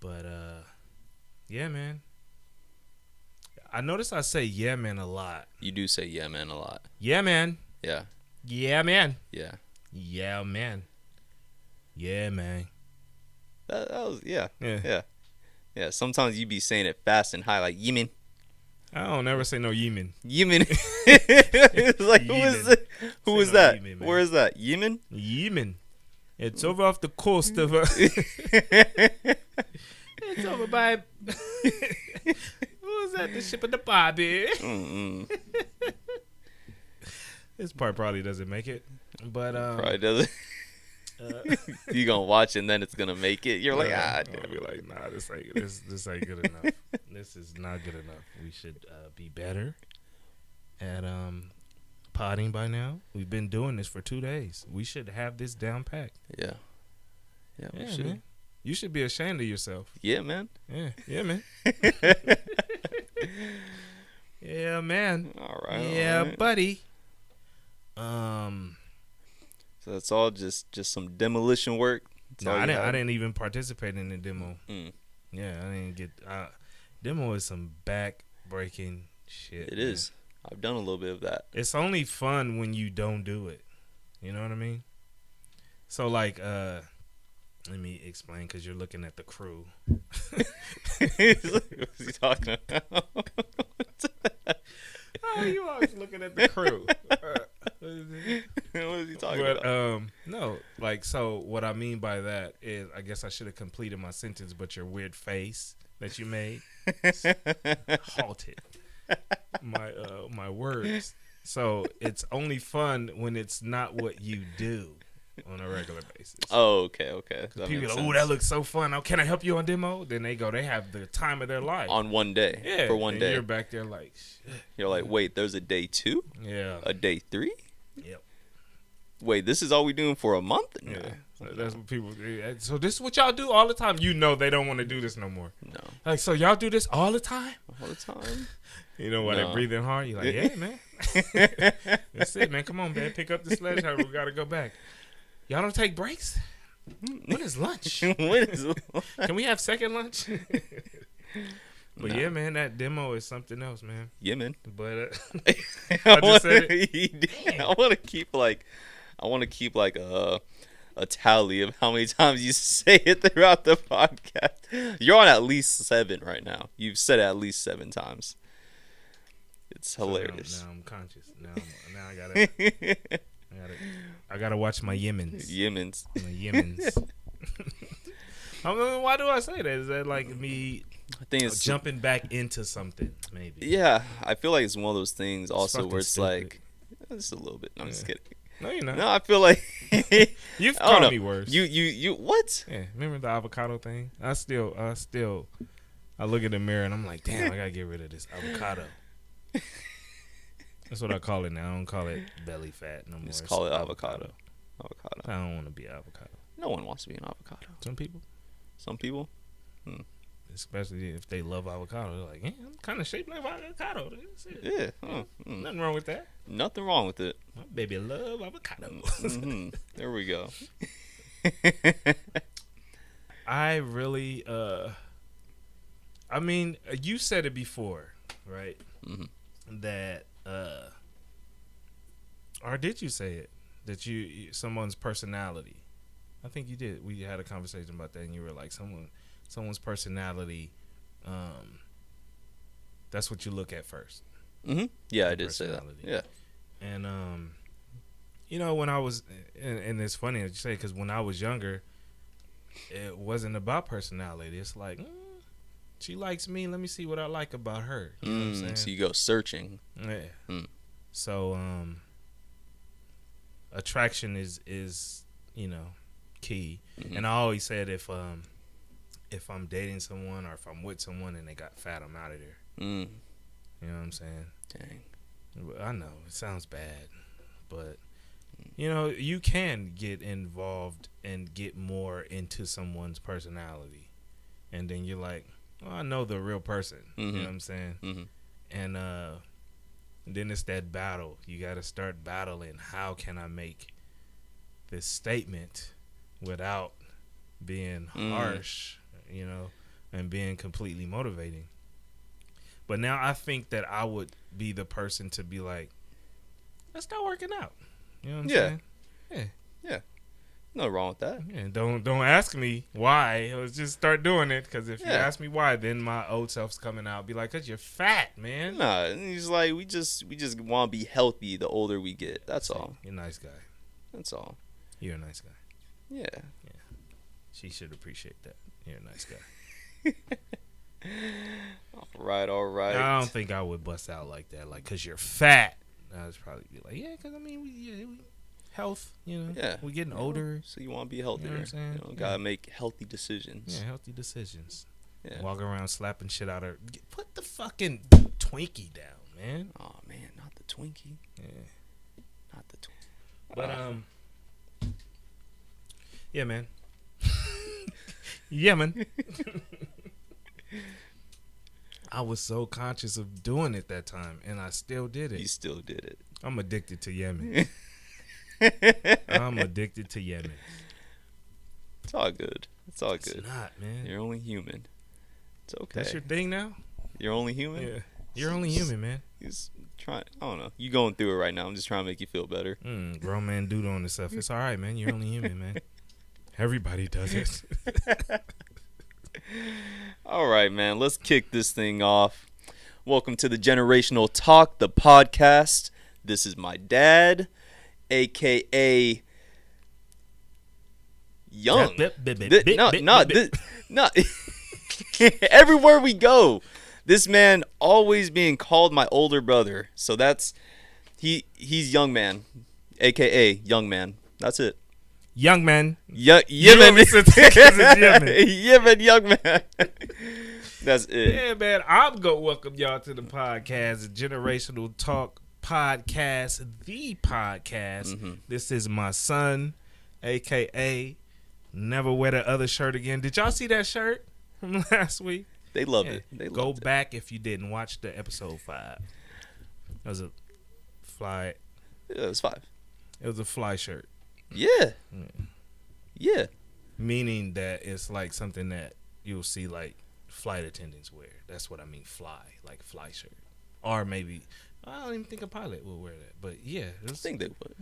But yeah, man. I notice I say yeah, man a lot. You do say yeah, man, a lot. Yeah, man. Yeah. Yeah, man. Yeah. Yeah, man. Yeah, man. That was yeah. Yeah. Yeah. Yeah. Sometimes you be saying it fast and high, like Yemen. I don't never say no Yemen. Yemen. It's like who is Yemen. it? Who Say is no that? Yemen, man. Where is that? Yemen? Yemen. It's over off the coast of. It's over by. Who is that? The ship of the Bobby. Mm-mm. This part probably doesn't make it, but Probably doesn't. uh, You gonna watch and then it's gonna make it. You're like, I'll damn. be like, nah, this ain't good enough. This is not good enough. We should be better at potting by now. We've been doing this for 2 days. We should have this down packed. Yeah. Yeah, we Yeah, should. man. You should be ashamed of yourself. Yeah, man. Yeah, man. Yeah, man. All right. Yeah, all right. buddy. So it's all just some demolition work. That's No, all you I have? didn't even participate in the demo. Mm. Yeah, I didn't get. Demo is some back breaking shit. It man. is. I've done a little bit of that. It's only fun when you don't do it. You know what I mean? So like, let me explain because you're looking at the crew. What's he talking about? Oh, you always looking at the crew. What is he talking But about? no, like, so what I mean by that is, I guess I should have completed my sentence, but your weird face that you made halted my words. So it's only fun when it's not what you do on a regular basis. Oh, okay. That People makes like, oh, sense. that looks so fun. Oh, can I help you on demo? Then they have the time of their life. On one day. Yeah, For one and day. You're back there like, shit. You're like, wait, there's a day 2? Yeah. A day 3? Yep. Wait, this is all we doing for a month? No. Yeah. So that's what people do. So this is what y'all do all the time. You know they don't want to do this no more. No. Like, so y'all do this all the time? All the time? You know why No. they breathing hard? You're like, yeah, man. That's it, man. Come on, man. Pick up the sledgehammer. We got to go back. Y'all don't take breaks? When is lunch? When is Can we have second lunch? But No. yeah, man, that demo is something else, man. Yeah, man. But I just said want to keep like a tally of how many times you say it throughout the podcast. You're on at least 7 right now. You've said it at least 7 times. It's hilarious. Now I'm conscious. Now I gotta watch my Yemens. Yemens. My Yemens. I mean, why do I say that? Is that like me I think it's jumping back into something? Maybe. Yeah, I feel like it's one of those things also fucking where it's stupid. like just a little bit. No, I'm just Yeah. kidding. No, you're not. No, I feel like You've I don't called know. me worse. You what? Yeah, remember the avocado thing? I look in the mirror and I'm like, damn, I gotta get rid of this avocado. That's what I call it now. I don't call it belly fat no more. Just It's call it avocado. Avocado. I don't want to be avocado. No one wants to be an avocado. Some people, Some people. especially if they love avocado, they're like, yeah, I'm kind of shaped like avocado. That's it. Yeah. Nothing wrong with that. Nothing wrong with it. My baby love avocado. There we go. I really, I mean, you said it before, right? Mhm. That, or did you say it? That someone's personality. I think you did. We had a conversation about that, and you were like, someone's personality. That's what you look at first. Yeah, I did say that. Personality. Yeah. And you know, when I was, and it's funny that you say, because when I was younger, it wasn't about personality. It's like, she likes me. Let me see what I like about her. You know what I'm saying? So you go searching. Yeah. Mm. So attraction is key. Mhm. And I always said if I'm dating someone or if I'm with someone and they got fat, I'm out of there. Mm. You know what I'm saying? Dang. I know it sounds bad, but you can get involved and get more into someone's personality, and then you're like, well, I know the real person. You know what I'm saying? Mhm. And then it's that battle. You got to start battling. How can I make this statement without being harsh? and being completely motivating. But now I think that I would be the person to be like, let's start working out. You know what I'm saying? Yeah. No wrong with that. Yeah, don't ask me why. Let's just start doing it. Because if you ask me why, then my old self's coming out. Be like, cause you're fat, man. Nah, he's like, we just want to be healthy the older we get. That's all. You're a nice guy. That's all. You're a nice guy. Yeah. She should appreciate that. You're a nice guy. All right. I don't think I would bust out like that. Like, cause you're fat. I would probably be like, yeah, cause I mean, we health, you know. Yeah. We're getting older. So you want to be healthier. You know what I'm saying? You know, gotta make healthy decisions. Yeah, healthy decisions. Yeah. Walk around slapping shit out of her. Put the fucking Twinkie down, man. Oh man, not the Twinkie. Yeah. Not the Twinkie. But yeah, man. Yeah, man. I was so conscious of doing it that time, and I still did it. You still did it. I'm addicted to Yemen. I'm addicted to Yemen. It's all good. It's all good. It's not, man. You're only human. It's okay. That's your thing now? You're only human? Yeah. You're only human, man. He's trying. I don't know. You going through it right now. I'm just trying to make you feel better. Grown man dude on this stuff. It's all right, man. You're only human, man. Everybody does it. All right, man. Let's kick this thing off. Welcome to the Generational Talk, the podcast. This is my dad, a.k.a. Young. No. Everywhere we go, this man always being called my older brother. So that's he's Young Man, a.k.a. Young Man. That's it. Young man. Yemen. Yemen, Young Man. That's it. Yeah, man. I'm going to welcome y'all to the podcast, the Generational Talk Podcast, the podcast. Mm-hmm. This is my son, a.k.a. Never Wear the Other Shirt Again. Did y'all see that shirt from last week? They loved it. They Go loved back if you didn't watch the episode 5. It was a fly. Yeah, it was 5. It was a fly shirt. Yeah. Meaning that it's like something that you'll see like flight attendants wear. That's what I mean, fly, like fly shirt. Or maybe, I don't even think a pilot would wear that. But yeah. I think they would.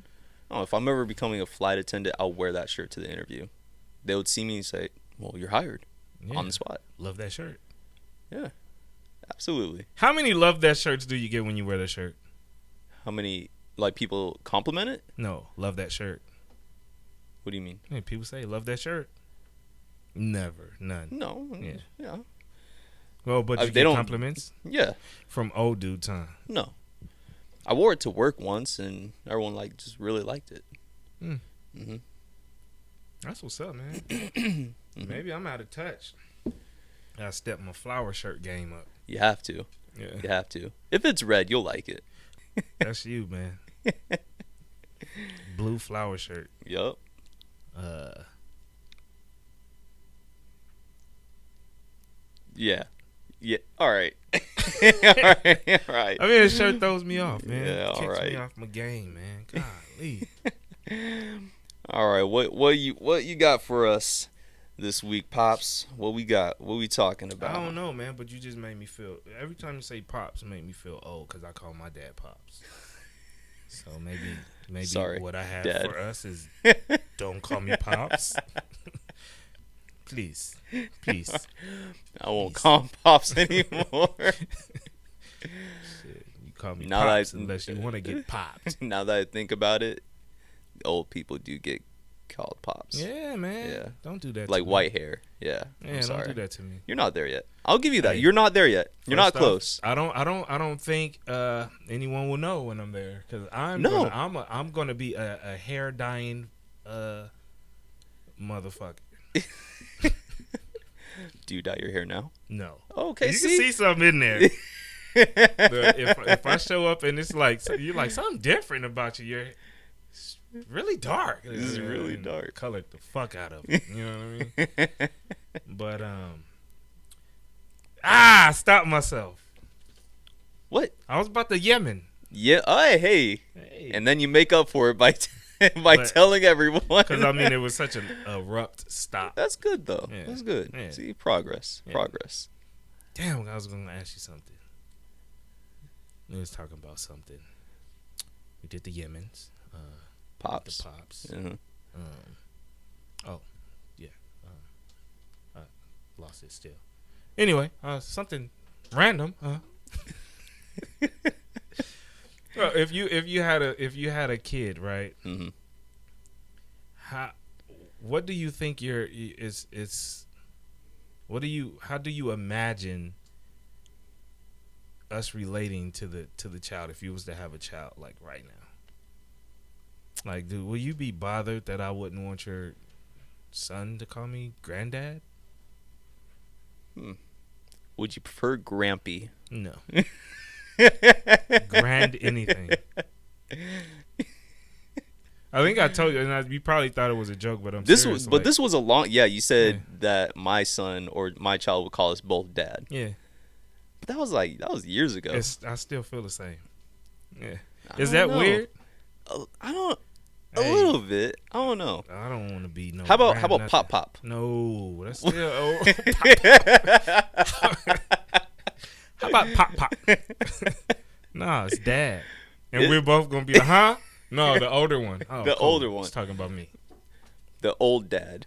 Oh, if I'm ever becoming a flight attendant, I'll wear that shirt to the interview. They would see me and say, well, you're hired on the spot. Love that shirt. Yeah, absolutely. How many love that shirts do you get when you wear that shirt? How many, like, people compliment it? No, love that shirt. What do you mean? Yeah, people say, love that shirt. Never. None. No. Yeah. Well, but you get compliments? Yeah. From old dudes, huh? No. I wore it to work once, and everyone, like, just really liked it. Mm-hmm. That's what's up, man. Mm-hmm. Maybe I'm out of touch. I step my flower shirt game up. You have to. Yeah. You have to. If it's red, you'll like it. That's you, man. Blue flower shirt. Yup. Yeah. All right. All right. I mean, the shirt throws me off, man. Yeah. All right. Kicks me off my game, man. Golly. All right. What you got for us this week, Pops? What we got? What we talking about? I don't know, man. But you just made me feel. Every time you say Pops, it make me feel old because I call my dad Pops. So maybe Sorry, what I have Dad. for us is don't call me Pops. Please. I won't call him Pops anymore. Shit, you call me Now Pops that unless you want to get popped. Now that I think about it, old people do get called Pops. Yeah, man. Yeah. Don't do that. Like to me. white hair. Yeah. Yeah, I'm sorry. don't do that to me. You're not there yet. I'll give you that. Hey, You're not there yet. You're not off, close. I don't think anyone will know when I'm there because I'm gonna be a hair dyeing motherfucker. Do you dye your hair now? No. Okay. You can see something in there. If I show up and it's like you're like something different about you, you're really dark. This is really dark. Colored the fuck out of it. You know what I mean? But stop myself. What? I was about to Yemen. Yeah. Oh, hey. And then you make up for it by By telling everyone. Because, I mean, it was such an abrupt stop. That's good, though. Yeah. That's good. Yeah. See, progress. Yeah. Progress. Damn, I was going to ask you something. We was talking about something. We did the Yemens. Pops. The Pops. Uh-huh. Oh, yeah. I lost it still. Anyway, something random. Well, if you had a kid, right? Mm-hmm. What do you think how do you imagine us relating to the child if you was to have a child like right now? Like, dude, will you be bothered that I wouldn't want your son to call me granddad? Would you prefer Grampy? No. Grand anything. I think I told you, and you probably thought it was a joke, but this serious. This was a long. Yeah, you said that my son or my child would call us both dad. Yeah. But that was years ago. I still feel the same. Yeah. Is that weird? I don't. A little bit. I don't know. I don't want to be no. How about nothing. Pop Pop? No, that's still. How about Pop Pop? Nah, it's Dad, and we're both gonna be No, the older one. Oh, the cool. older one. He's talking about me. The old dad.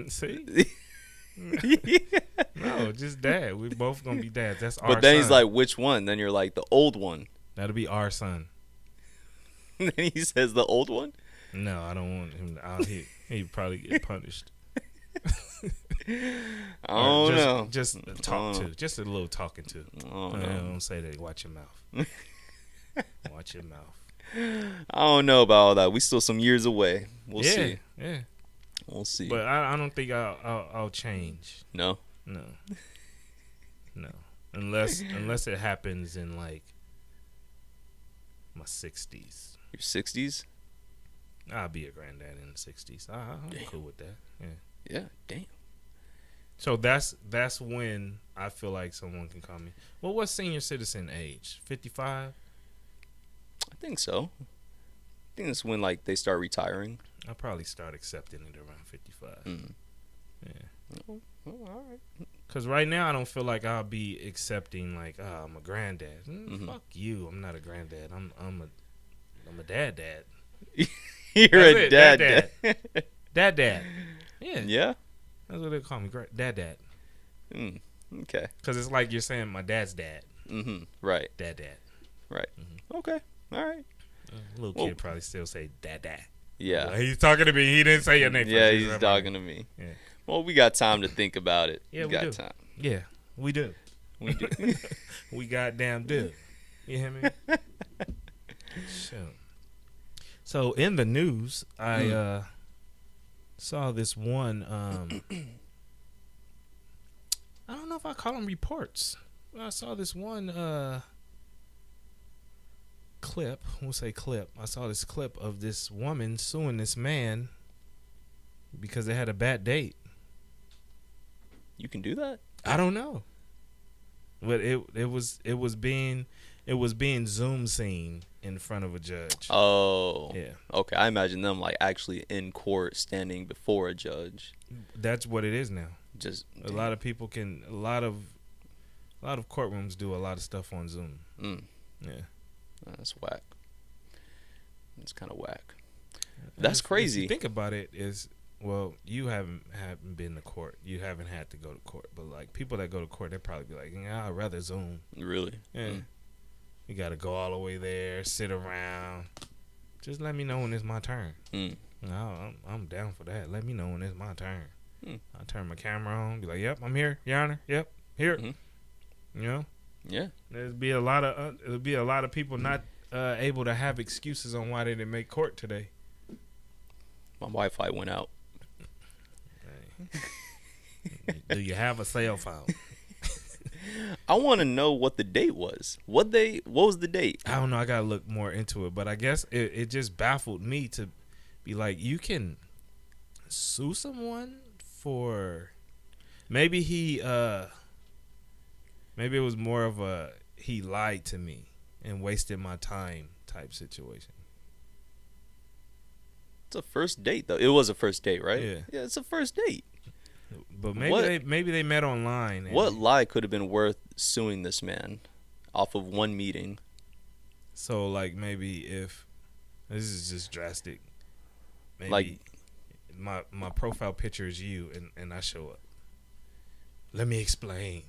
See? No, just Dad. We both gonna be dads. That's our. But then son. he's like, which one? Then you're like, the old one. That'll be our son. And then he says the old one. No, I don't want him. He'd probably get punished. I don't know. Just talk to. Just a little talking to. Don't say that. Watch your mouth. Watch your mouth. I don't know about all that. We still some years away. We'll see. Yeah. We'll see. But I don't think I'll change. No. Unless it happens in like my 60s. Your 60s? I'll be a granddad in the 60s. I'm cool with that. Yeah. Yeah. Damn. So that's when I feel like someone can call me. Well, what's senior citizen age? 55? I think so. I think that's when like they start retiring. I'll probably start accepting it around 55. Yeah. Oh, all right. Because right now I don't feel like I'll be accepting like, I'm a granddad. Fuck you. I'm not a granddad. I'm a dad. You're that's a it, dad. Dad. Yeah. Yeah. That's what they call me, dad. Okay. Because it's like you're saying my dad's dad. Right. Dad. Right. Okay. All right. Little kid probably still say dad. Yeah. Well, he's talking to me. He didn't say your name. Yeah, he's talking to me. Yeah. Well, we got time to think about it. Yeah, we got do. time. Yeah, we do. We do. We goddamn do. You hear me? Sure. So in the news, I saw this one. I don't know if I call them reports. I saw this one clip. We'll say clip. I saw this clip of this woman suing this man because they had a bad date. You can do that? I don't know, but it was being Zoom seen in front of a judge. Oh, yeah. Okay, I imagine them like actually in court, standing before a judge. That's what it is now. Just a lot of people can. A lot of courtrooms do a lot of stuff on Zoom. Yeah, that's whack. It's kind of whack. That's crazy. If you think about it, well, you haven't been to court. You haven't had to go to court. But like people that go to court, they probably be like, yeah, I'd rather Zoom. Really? Yeah. You got to go all the way there, sit around. Just let me know when it's my turn. No, I'm down for that. Let me know when it's my turn. I turn my camera on, be like, yep, I'm here, Your Honor. Yep, here. You know? Yeah. There'll be a lot of people not able to have excuses on why they didn't make court today. My Wi-Fi went out. Do you have a cell phone? I want to know what the date was. What was the date? I don't know. I gotta look more into it, but I guess it just baffled me to be like, you can sue someone for maybe it was more of a he lied to me and wasted my time type situation. It's a first date, though. It was a first date, right? Yeah. Yeah, it's a first date. But maybe they met online. What lie could have been worth suing this man off of one meeting? So like maybe if this is just drastic, maybe Like my profile picture is you and I show up. Let me explain.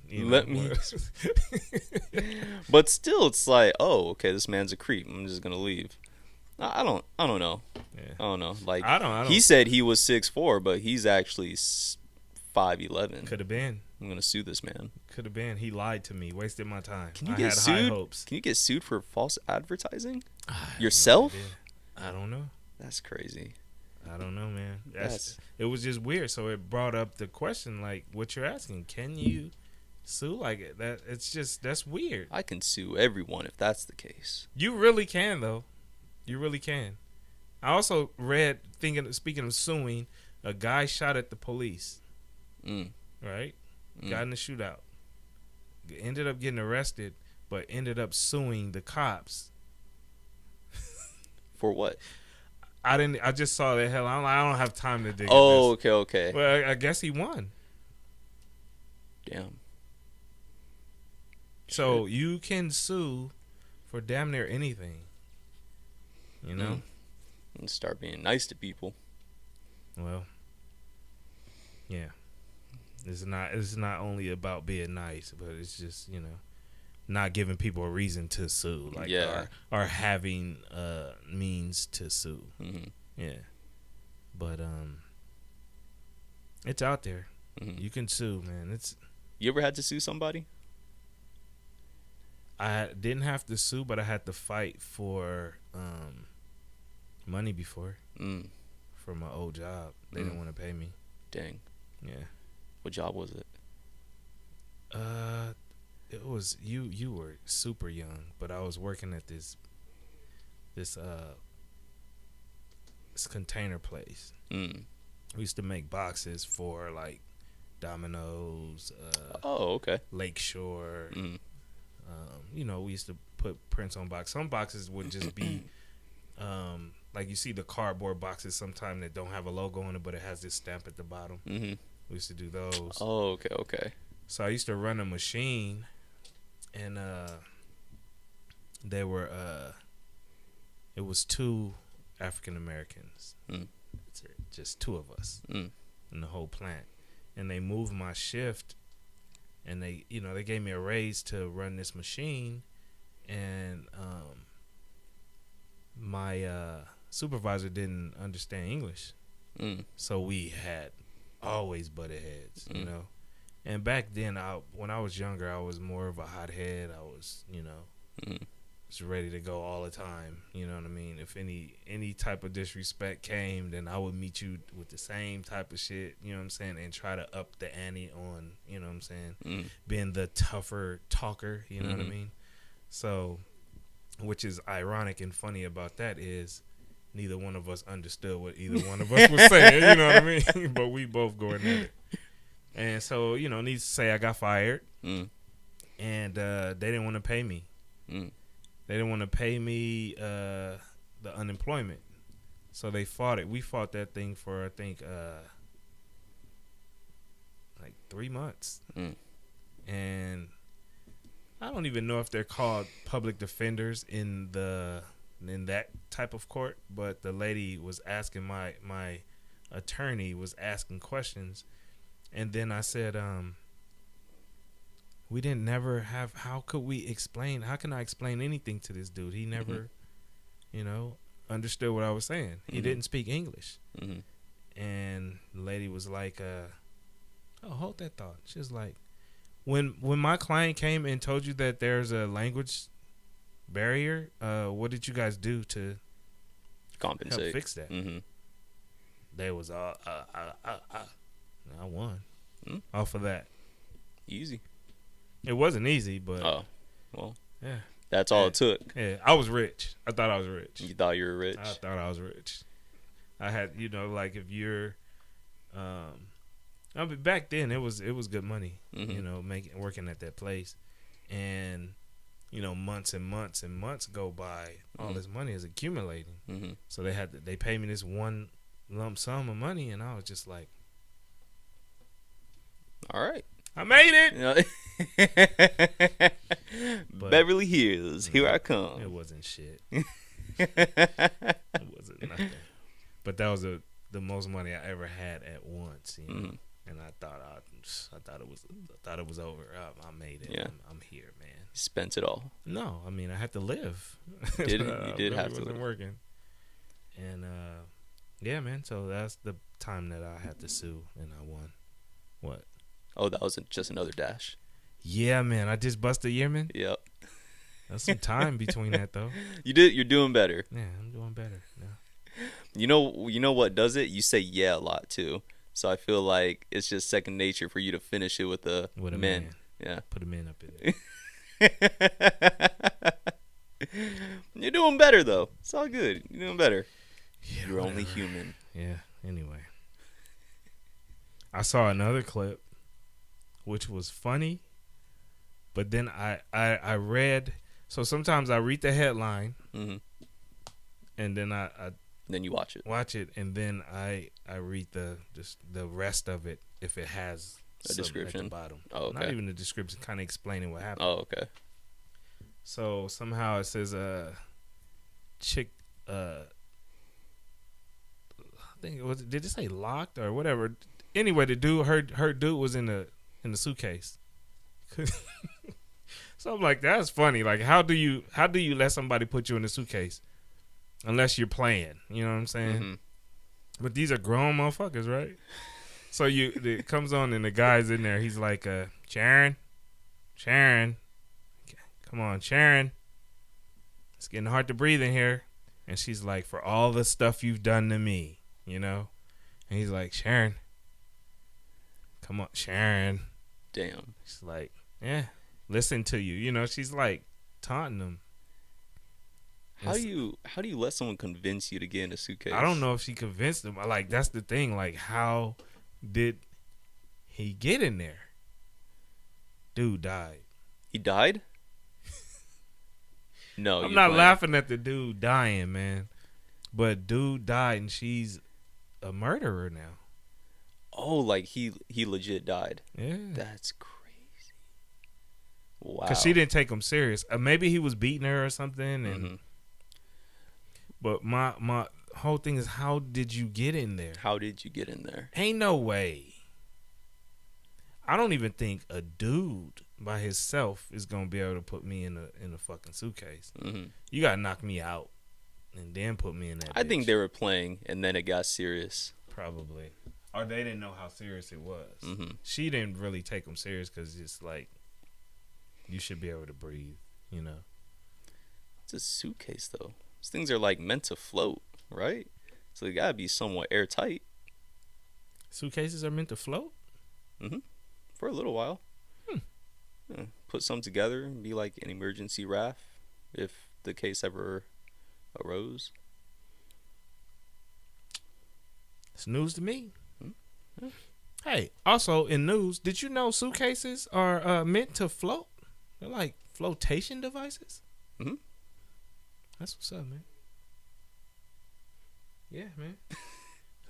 But still, it's like, oh, okay, this man's a creep. I'm just gonna leave. I don't know. Yeah. I don't know. Like I don't. He said he was 6'4", but he's actually 5'11". Could have been. I'm gonna sue this man. Could have been. He lied to me. Wasted my time. Can you I get had sued? high hopes. Can you get sued for false advertising? I Yourself? I don't know. That's crazy. I don't know, man. It was just weird. So it brought up the question, like what you're asking: can you sue like that? It's just that's weird. I can sue everyone if that's the case. You really can, though. You really can. I also read, speaking of suing, a guy shot at the police. Right? Got in a shootout. Ended up getting arrested, but ended up suing the cops. For what? I just saw that hell. I don't have time to dig. Oh, at this. okay. Well, I guess he won. Damn. So you can sue for damn near anything. You know? And start being nice to people. Well, yeah. It's not only about being nice, but it's just, not giving people a reason to sue, like or having means to sue. Yeah. But it's out there. You can sue, man. You ever had to sue somebody? I didn't have to sue, but I had to fight for money before. For my old job. They didn't want to pay me. Dang. Yeah. What job was it? It was you were super young, but I was working at this container place. We used to make boxes for like Domino's, okay. Lakeshore. We used to put prints on boxes. Some boxes would just be like you see the cardboard boxes sometimes that don't have a logo on it, but it has this stamp at the bottom. We used to do those. Oh, okay. So I used to run a machine, and they were it was 2 African Americans. Just 2 of us in the whole plant, and they moved my shift, and they gave me a raise to run this machine, and my supervisor didn't understand English, so we had always butted heads, And back then, when I was younger, I was more of a hothead. I was, was ready to go all the time. You know what I mean? If any type of disrespect came, then I would meet you with the same type of shit. You know what I'm saying? And try to up the ante on, you know what I'm saying? Being the tougher talker. You know what I mean? So, which is ironic and funny about that is neither one of us understood what either one of us was saying. You know what I mean? But we both going at it. And so, needs to say I got fired. And they didn't want to pay me. They didn't want to pay me the unemployment. So they fought it. We fought that thing for, I think, like 3 months. And I don't even know if they're called public defenders in that type of court. But the lady was asking, my attorney was asking questions. And then I said, we didn't never have, how can I explain anything to this dude? He never, understood what I was saying. He didn't speak English. And the lady was like, hold that thought. She was like, when my client came and told you that there's a language barrier, what did you guys do to compensate, help fix that? They was all, I won off of that. Easy. It wasn't easy, but yeah, that's all it took. Yeah, I was rich. I thought I was rich. You thought you were rich? I thought I was rich. I had, like if you're, I mean, back then it was good money. Working at that place, and months and months and months go by. All this money is accumulating. So they pay me this one lump sum of money, and I was just like, all right. I made it. You know, Beverly Hills, here I come. It wasn't shit. It wasn't nothing. But that was the most money I ever had at once, you know. Mm-hmm. And I thought it was over. I made it. Yeah. I'm here, man. You spent it all. No, I mean I had to live. You did really have to wasn't live. working. And yeah, man. So that's the time that I had to sue, and I won. What? Oh, that wasn't just another dash. Yeah, man. I just busted Yearman. Yep. That's some time between that though. You're doing better. Yeah, I'm doing better now. You know what does it? You say yeah a lot too. So I feel like it's just second nature for you to finish it with a man. Yeah. Put a man up in there. You're doing better though. It's all good. You're doing better. Yeah, You're whatever. only human. Yeah. Anyway, I saw another clip, which was funny, but then I read. So sometimes I read the headline, Mm-hmm. and then I Then you watch it. watch it, and then I read the rest of it if it has A description? at the bottom. Oh, okay. Not even a description, kind of explaining what happened. Oh, okay. So somehow it says chick. I think it was. Did it say locked or whatever? Anyway, the dude, her dude was in the suitcase. So I'm like, that's funny. Like, how do you let somebody put you in a suitcase unless you're playing? You know what I'm saying? Mm-hmm. But these are grown motherfuckers, right? So it comes on and the guy's in there. He's like, Sharon, come on, Sharon. It's getting hard to breathe in here. And she's like, for all the stuff you've done to me, you know? And he's like, Sharon, come on, Sharon. Damn. She's like, yeah, listen to you. You know, she's like taunting him. How do you let someone convince you to get in a suitcase? I don't know if she convinced him. Like, that's the thing. Like, how did he get in there? Dude died. He died? No, I'm not laughing at the dude dying, man. But dude died, and she's a murderer now. Oh, like he legit died. Yeah. That's crazy. Wow. Because she didn't take him serious. Maybe he was beating her or something. And Mm-hmm. But my whole thing is, how did you get in there? How did you get in there? Ain't no way. I don't even think a dude by himself is gonna be able to put me in a fucking suitcase. Mm-hmm. You gotta knock me out and then put me in that. I think bitch. they were playing, and then it got serious. Probably, or they didn't know how serious it was. Mm-hmm. She didn't really take them serious because it's like you should be able to breathe. You know, It's a suitcase though. These things are like meant to float, right? So they gotta be somewhat airtight. suitcases are meant to float. For a little while. Yeah, put some together and be like an emergency raft if the case ever arose. It's news to me. Hmm. Hey, also in news, did you know suitcases are meant to float? They're like flotation devices. Mhm. That's what's up, man. Yeah, man.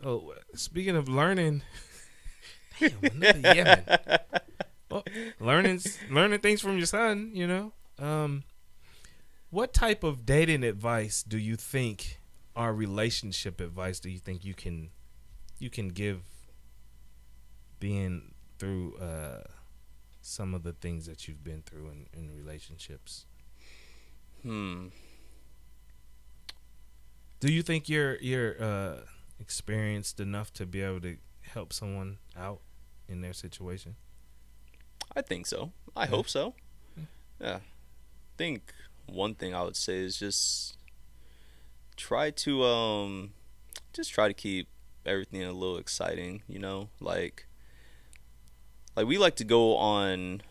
Oh, speaking of learning, damn, another Yemen. Well, learning things from your son, you know. What type of dating advice do you think, or relationship advice do you think you can give, being through some of the things that you've been through in relationships? Do you think you're experienced enough to be able to help someone out in their situation? I think so. I hope so. Yeah. I think one thing I would say is just try to keep everything a little exciting, you know? Like we like to go on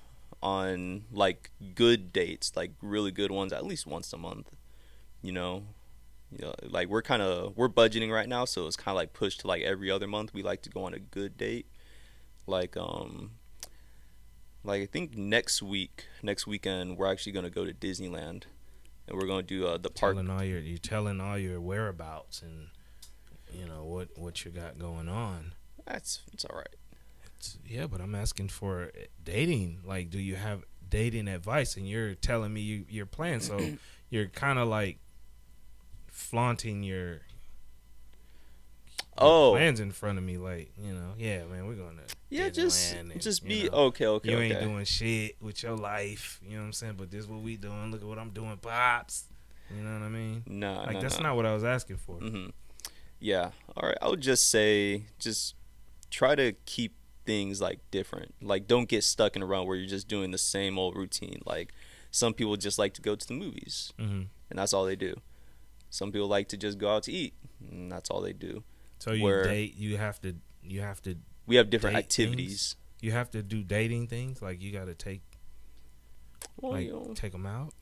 like good dates, like really good ones at least once a month, you know? You know, like we're budgeting right now, so it's kind of like pushed to like every other month. We like to go on a good date. Like I think next weekend we're actually gonna go to Disneyland, and we're gonna do the park. You're telling all your whereabouts and what you got going on. It's all right. Yeah, but I'm asking for dating. Like, do you have dating advice? And you're telling me you're playing, so you're kind of like flaunting your plans in front of me. Like, yeah, man, we're gonna just be okay. You ain't doing shit with your life. You know what I'm saying? But this is what we doing. Look at what I'm doing, pops. You know what I mean? That's not what I was asking for. Mm-hmm. Yeah. All right. I would just say, just try to keep things like different. Like, don't get stuck in a run where you're just doing the same old routine. Like, some people just like to go to the movies, and that's all they do. Some people like to just go out to eat, and that's all they do. So you date. You have to. We have different activities. Things. You have to do dating things. Like, you got to take. Take them out.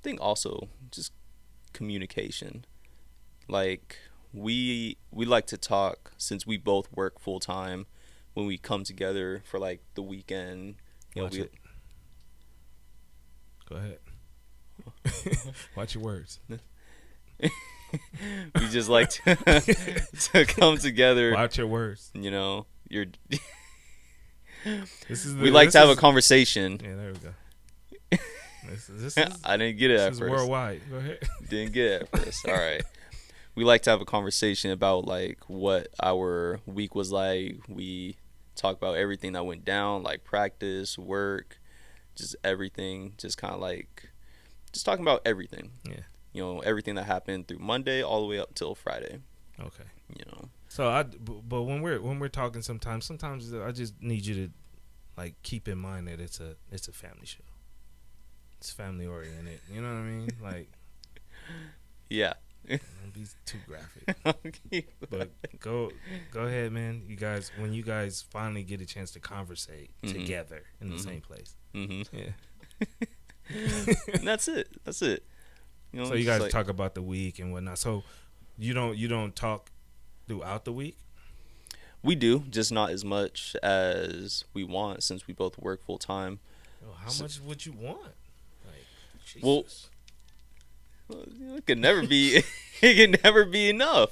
I think also just communication. Like, we like to talk, since we both work full time. When we come together for like the weekend, Go ahead. Watch your words. We just like to come together. Watch your words. We we like to have a conversation. Yeah, there we go. This is, I didn't get it at this first. is worldwide. Go ahead. Didn't get it at first. All right. We like to have a conversation about like what our week was like. We talk about everything that went down, like practice, work, just everything. Just kind of like just talking about everything. Yeah. Everything that happened through Monday all the way up till Friday. Okay. So but when we're talking, sometimes I just need you to like keep in mind that it's a family show. It's family oriented. You know what I mean? Like, yeah. Don't be too graphic. Okay. But go ahead, man. You guys, when you guys finally get a chance to conversate together in the same place. Yeah. And that's it. So you guys talk about the week and whatnot. So you don't talk throughout the week? We do, just not as much as we want, since we both work full time. How much would you want? Like, Jesus. Well, it could never be. It can never be enough.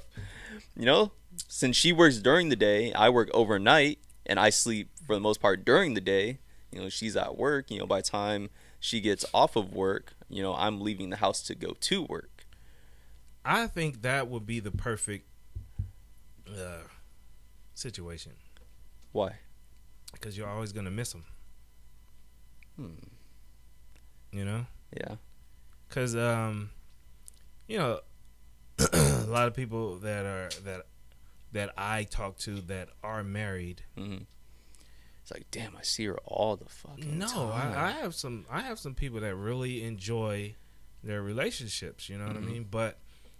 Since she works during the day, I work overnight, and I sleep for the most part during the day. She's at work. By the time she gets off of work, I'm leaving the house to go to work. I think that would be the perfect situation. Why? Because you're always gonna miss them. Yeah. Because a lot of people that I talk to that are married. It's like, damn, I see her all the fucking time. I have some people that really enjoy their relationships. You know what I mean? But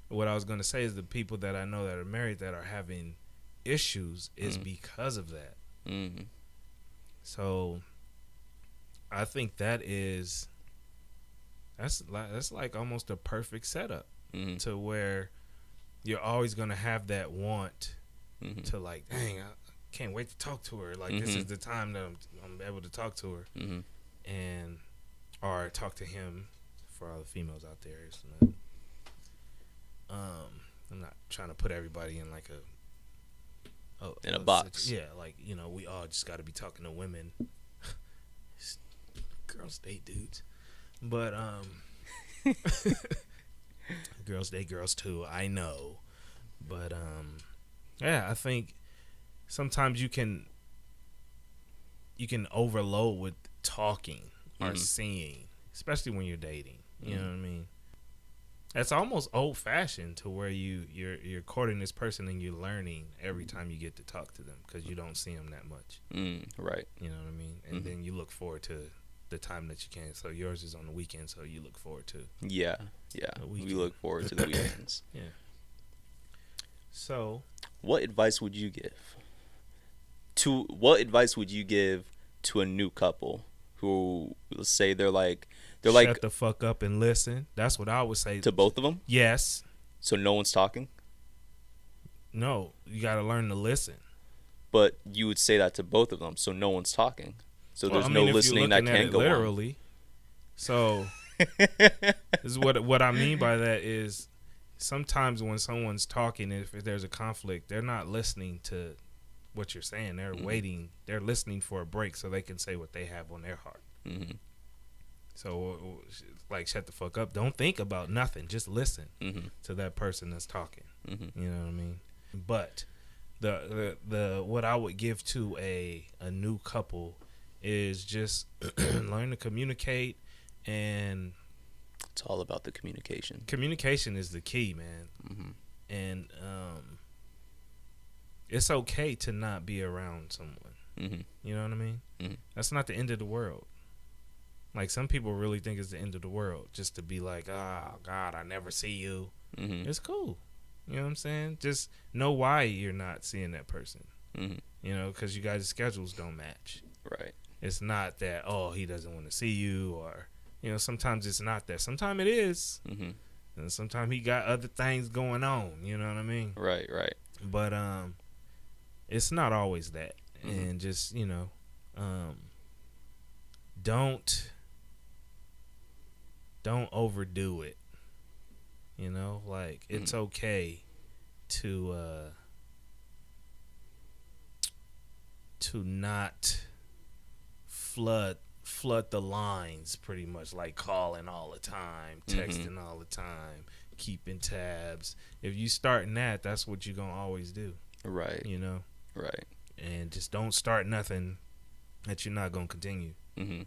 what I was gonna say is the people that I know that are married that are having issues is because of that. So I think that's like almost a perfect setup to where you're always gonna have that want to, like, dang, I can't wait to talk to her. Like, this is the time that I'm able to talk to her, and or talk to him. For all the females out there, it's not, I'm not trying to put everybody in like a box. Yeah, like, we all just got to be talking to women. Girls date dudes, but girls date girls too. I know, but yeah, I think sometimes you can overload with talking or seeing, especially when you're dating. You know what I mean? It's almost old fashioned to where you're courting this person and you're learning every time you get to talk to them because you don't see them that much. Right. You know what I mean? And then you look forward to the time that you can. So yours is on the weekend, so you look forward to. Yeah. We look forward to the weekends. Yeah. So, what advice would you give to a new couple who, let's say, shut the fuck up and listen? That's what I would say to both of them. Yes. So no one's talking. No, you got to learn to listen. But you would say that to both of them, so no one's talking. So there's no listening that can go literally. On. So this is what I mean by that is sometimes when someone's talking, if there's a conflict, they're not listening to what you're saying. They're waiting. They're listening for a break so they can say what they have on their heart. Mm-hmm. So, like, shut the fuck up. Don't think about nothing. Just listen to that person that's talking. Mm-hmm. You know what I mean? But the what I would give to a new couple is just learn to communicate, and It's all about the communication. communication is the key, man. Mm-hmm. And it's okay to not be around someone. Mm-hmm. You know what I mean? Mm-hmm. That's not the end of the world. Like, some people really think it's the end of the world just to be like, oh, God, I never see you. Mm-hmm. It's cool. You know what I'm saying? Just know why you're not seeing that person. Mm-hmm. You know, because you guys' schedules don't match. Right. It's not that, oh, he doesn't want to see you, or, you know, sometimes it's not that. Sometimes it is. Mm-hmm. And sometimes he got other things going on. You know what I mean? Right. Right. But it's not always that. Mm-hmm. And just, you know, don't overdo it. You know, like, it's okay to not flood the lines, pretty much, like calling all the time, texting all the time, keeping tabs. If you starting that, that's what you're gonna always do. Right. You know. Right. And just don't start nothing that you're not gonna continue. Mm-hmm.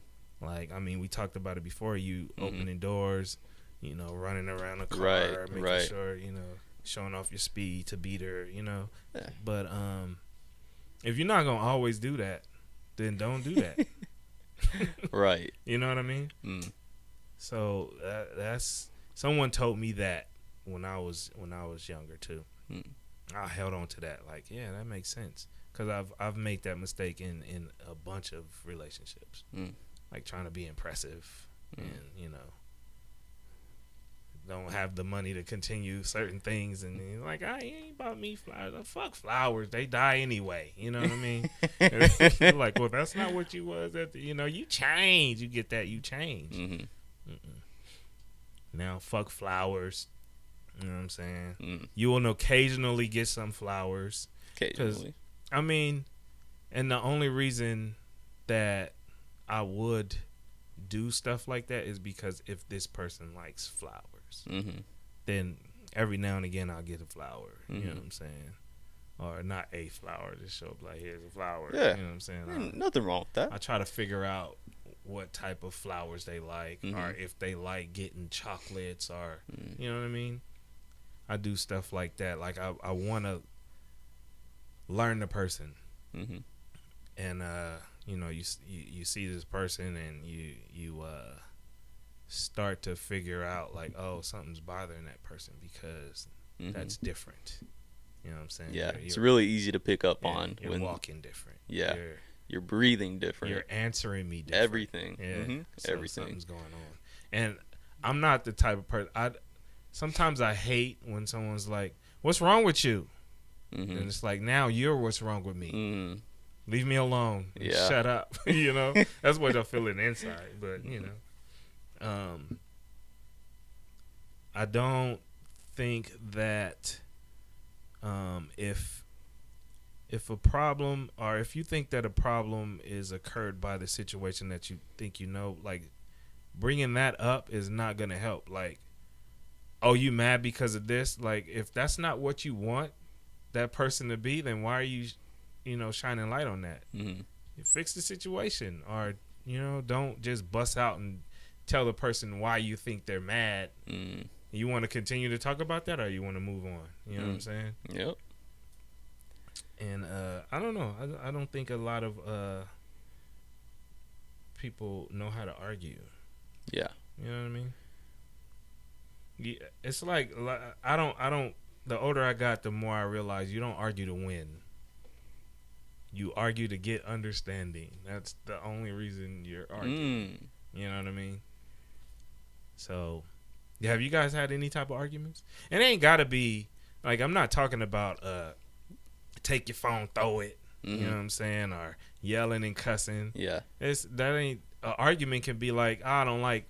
Like, I mean, we talked about it before. You opening doors, you know, running around the car, Right, making right. sure, you know, showing off your speed to beat her, you know. Yeah. But if you're not gonna always do that, then don't do that. Right. You know what I mean? Mm. So that's, someone told me that when I was younger too. Mm. I held on to that, like, yeah, that makes sense, because I've made that mistake in a bunch of relationships, like trying to be impressive and, you know, don't have the money to continue certain things, and you're like, I ain't about me flowers. Fuck flowers, they die anyway. You know what I mean? You're like, well, that's not what you was at the, you know, you change. You get that, you change. Mm-hmm. Now, fuck flowers. You know what I'm saying? Mm. You will occasionally get some flowers. Occasionally. I mean, and the only reason that I would do stuff like that is because if this person likes flowers, then every now and again I'll get a flower. You know what I'm saying? Or not a flower, just show up like, here's a flower. Yeah. You know what I'm saying? Nothing wrong with that. I try to figure out what type of flowers they like, or if they like getting chocolates, or you know what I mean? I do stuff like that. Like, I want to learn the person. And you know, you see this person, and you start to figure out, like, oh, something's bothering that person because that's different. You know what I'm saying? Yeah, it's really easy to pick up on you're when walking different. Yeah, you're breathing different. You're answering me different. Everything. Yeah, so everything. Something's going on, and I'm not the type of person. Sometimes I hate when someone's like, "What's wrong with you?" And it's like, now you're what's wrong with me. Leave me alone. Yeah. Shut up. You know, that's what I'm feeling inside. But you know, I don't think that if a problem, or if you think that a problem is occurred by the situation that you think, you know, like, bringing that up is not gonna help. Like, oh, you mad because of this? Like, if that's not what you want that person to be, then why are you, you know, shining light on that? You fix the situation, or, you know, don't just bust out and tell the person why you think they're mad. You want to continue to talk about that, or you want to move on? You know what I'm saying? Yep. And I don't know. I don't think a lot of people know how to argue. Yeah. You know what I mean? Yeah, it's like, I don't. The older I got, the more I realized you don't argue to win. You argue to get understanding. That's the only reason you're arguing. You know what I mean? So, have you guys had any type of arguments? It ain't gotta be like, I'm not talking about take your phone, throw it. You know what I'm saying? Or yelling and cussing. Yeah. That ain't, an argument can be like, I don't like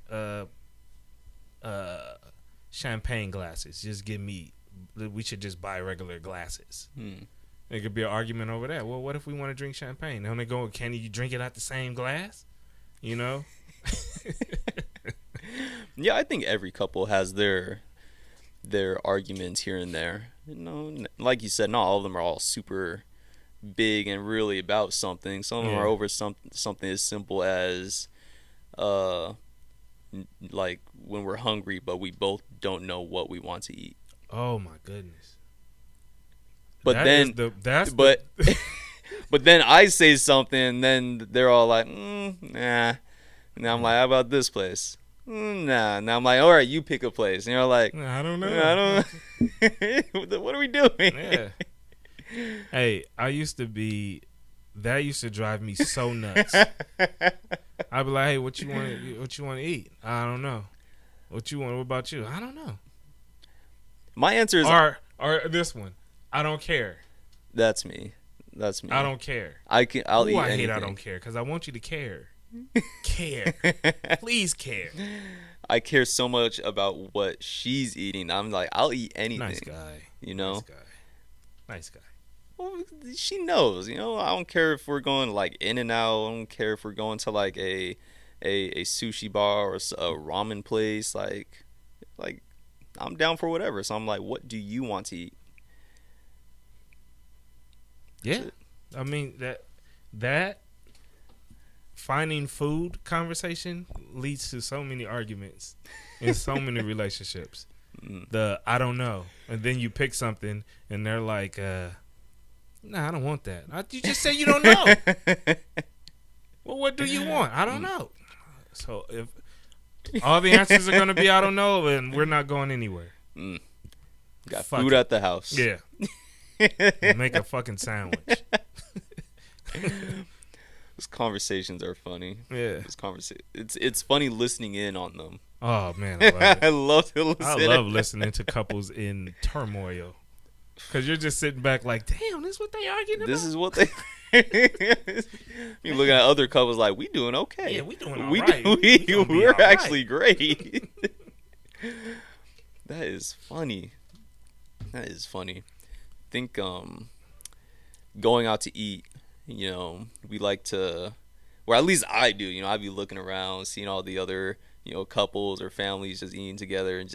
champagne glasses. Just give me. We should just buy regular glasses. Hmm. There could be an argument over that. Well, what if we want to drink champagne? Then they go, can you drink it out the same glass? You know? Yeah, I think every couple has their arguments here and there. Like you said, not all of them are all super big and really about something. Some of them are over something as simple as like when we're hungry but we both don't know what we want to eat. Oh my goodness. But but then I say something and then they're all like, nah. And I'm like, how about this place? Nah. Now I'm like, all right, you pick a place. And you're like, I don't know. I don't know. What are we doing? Yeah. Hey, that used to drive me so nuts. I'd be like, hey, what you want to eat? I don't know. What about you? I don't know. My answer is or this one. I don't care. That's me. I don't care. I'll eat I anything. hate I don't care because I want you to care. Care. Please care. I care so much about what she's eating. I'm like, I'll eat anything. Nice guy. You know? Nice guy. Well, she knows. I don't care if we're going like In-N-Out. I don't care if we're going to like a sushi bar or a ramen place. Like I'm down for whatever. So I'm like, what do you want to eat? Yeah. I mean that finding food conversation leads to so many arguments in so many relationships. I don't know. And then you pick something and they're like, nah, I don't want that. You just say you don't know. Well, what do you want? I don't know. So if all the answers are going to be I don't know, then we're not going anywhere. Got food at the house. Yeah. Make a fucking sandwich. Those conversations are funny. Yeah. It's funny listening in on them. Oh man, I love it. I love to listen. I love listening to couples in turmoil. Cause you're just sitting back like, damn, this is what they arguing about. This is what they. You looking at other couples like, we doing okay. Yeah, we doing all right. We're actually great. That is funny. I think going out to eat, we like to, or at least I do. I'd be looking around, seeing all the other couples or families just eating together, and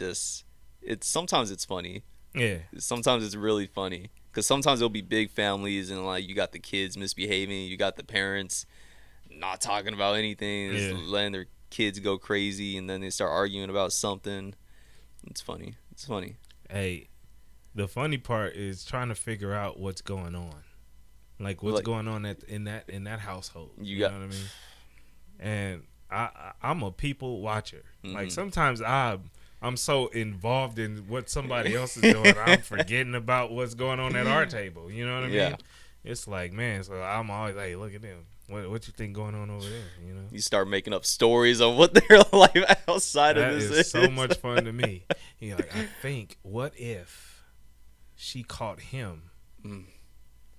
sometimes it's funny. Yeah. Sometimes it's really funny because sometimes there'll be big families and like you got the kids misbehaving, you got the parents not talking about anything, just letting their kids go crazy, and then they start arguing about something. It's funny. Hey, the funny part is trying to figure out what's going on, like what's going on in that household. You know what I mean? And I'm a people watcher. Mm-hmm. Like sometimes I'm so involved in what somebody else is doing, I'm forgetting about what's going on at our table. You know what I mean? Yeah. It's like, man, so I'm always like, look at them. What you think going on over there? You start making up stories of what their life outside of this is. That is so much fun to me. You're like, I think, what if she caught him? You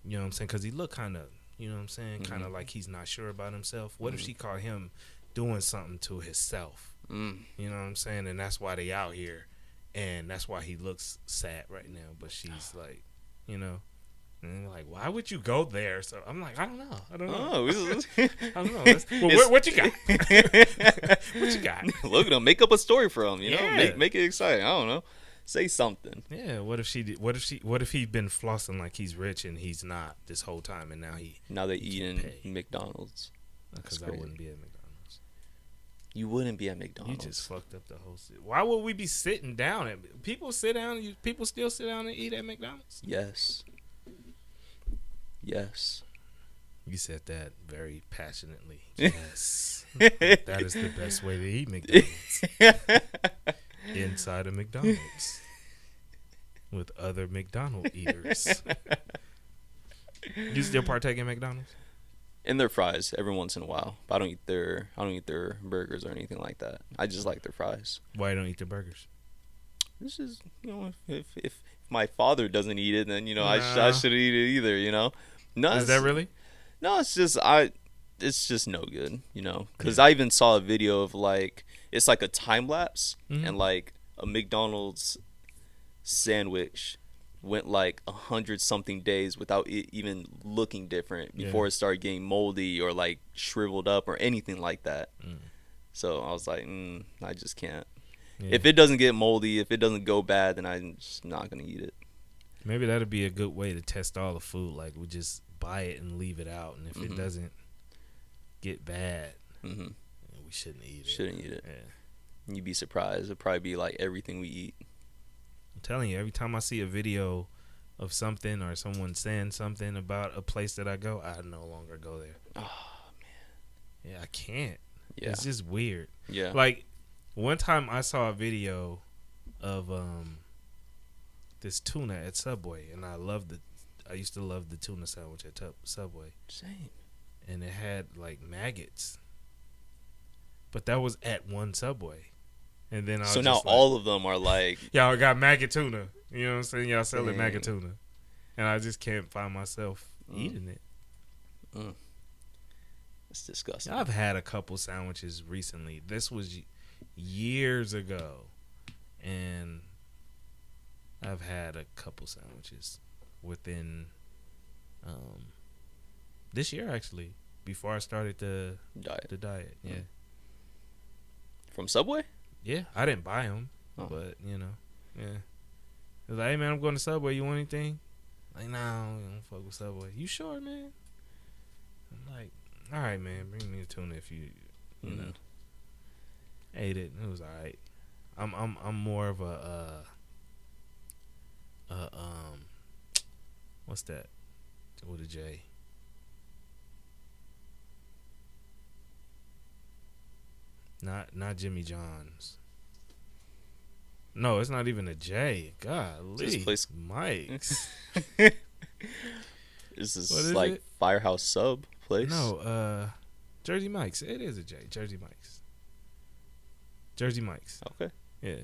know what I'm saying? Because he looked kind of, you know what I'm saying? Kind of like he's not sure about himself. What if she caught him doing something to himself? You know what I'm saying? And that's why they out here, and that's why he looks sad right now. But she's like, and like, why would you go there? So I'm like, I don't know. I don't know. What you got? What you got? Look at him. Make up a story for him. Make it exciting. I don't know. Say something. Yeah. What if he'd been flossing like he's rich and he's not this whole time, and now they eat in McDonald's. Because I wouldn't be at McDonald's. You wouldn't be at McDonald's. You just fucked up the whole shit. Why would we be sitting down at people sit down? People still sit down and eat at McDonald's? Yes. You said that very passionately. Yes. That is the best way to eat McDonald's. Inside of McDonald's. With other McDonald's eaters. You still partake in McDonald's? And their fries every once in a while. But I don't eat their burgers or anything like that. I just like their fries. Why don't you eat their burgers? This is, if my father doesn't eat it, then I shouldn't eat it either. No, is that really? No, it's just no good. Because I even saw a video of like it's like a time lapse, and like a McDonald's sandwich went like 100 something days without it even looking different before it started getting moldy or like shriveled up or anything like that. So I was like, I just can't. Yeah. If it doesn't get moldy, if it doesn't go bad, then I'm just not gonna eat it. Maybe that'd be a good way to test all the food. Like we just buy it and leave it out, and if it doesn't get bad, we shouldn't eat it. Shouldn't eat it. Yeah. You'd be surprised. It'll probably be like everything we eat. I'm telling you, every time I see a video of something or someone saying something about a place that I go, I no longer go there. Oh man. Yeah, I can't. Yeah. It's just weird. Yeah. Like one time I saw a video of this tuna at Subway, and I used to love the tuna sandwich at Subway. Same. And it had like maggots. But that was at one Subway. And then So now all of them are like, y'all got maggot tuna. You know what I'm saying? Y'all selling maggot tuna. And I just can't find myself eating it. It's disgusting. I've had a couple sandwiches recently. This was years ago. And I've had a couple sandwiches within this year, actually, before I started the diet. Yeah. From Subway? Yeah, I didn't buy them, but yeah. It was like, hey man, I'm going to Subway. You want anything? Like, nah, I don't fuck with Subway. You sure, man? I'm like, all right, man, bring me the tuna if you know. Ate it. It was all right. I'm more of a what's that? With a J. Not Jimmy John's. No, it's not even a J. Golly. This place, Mike's. This is like it? Firehouse Sub place. No, Jersey Mike's. It is a J. Jersey Mike's. Jersey Mike's. Okay. Yeah.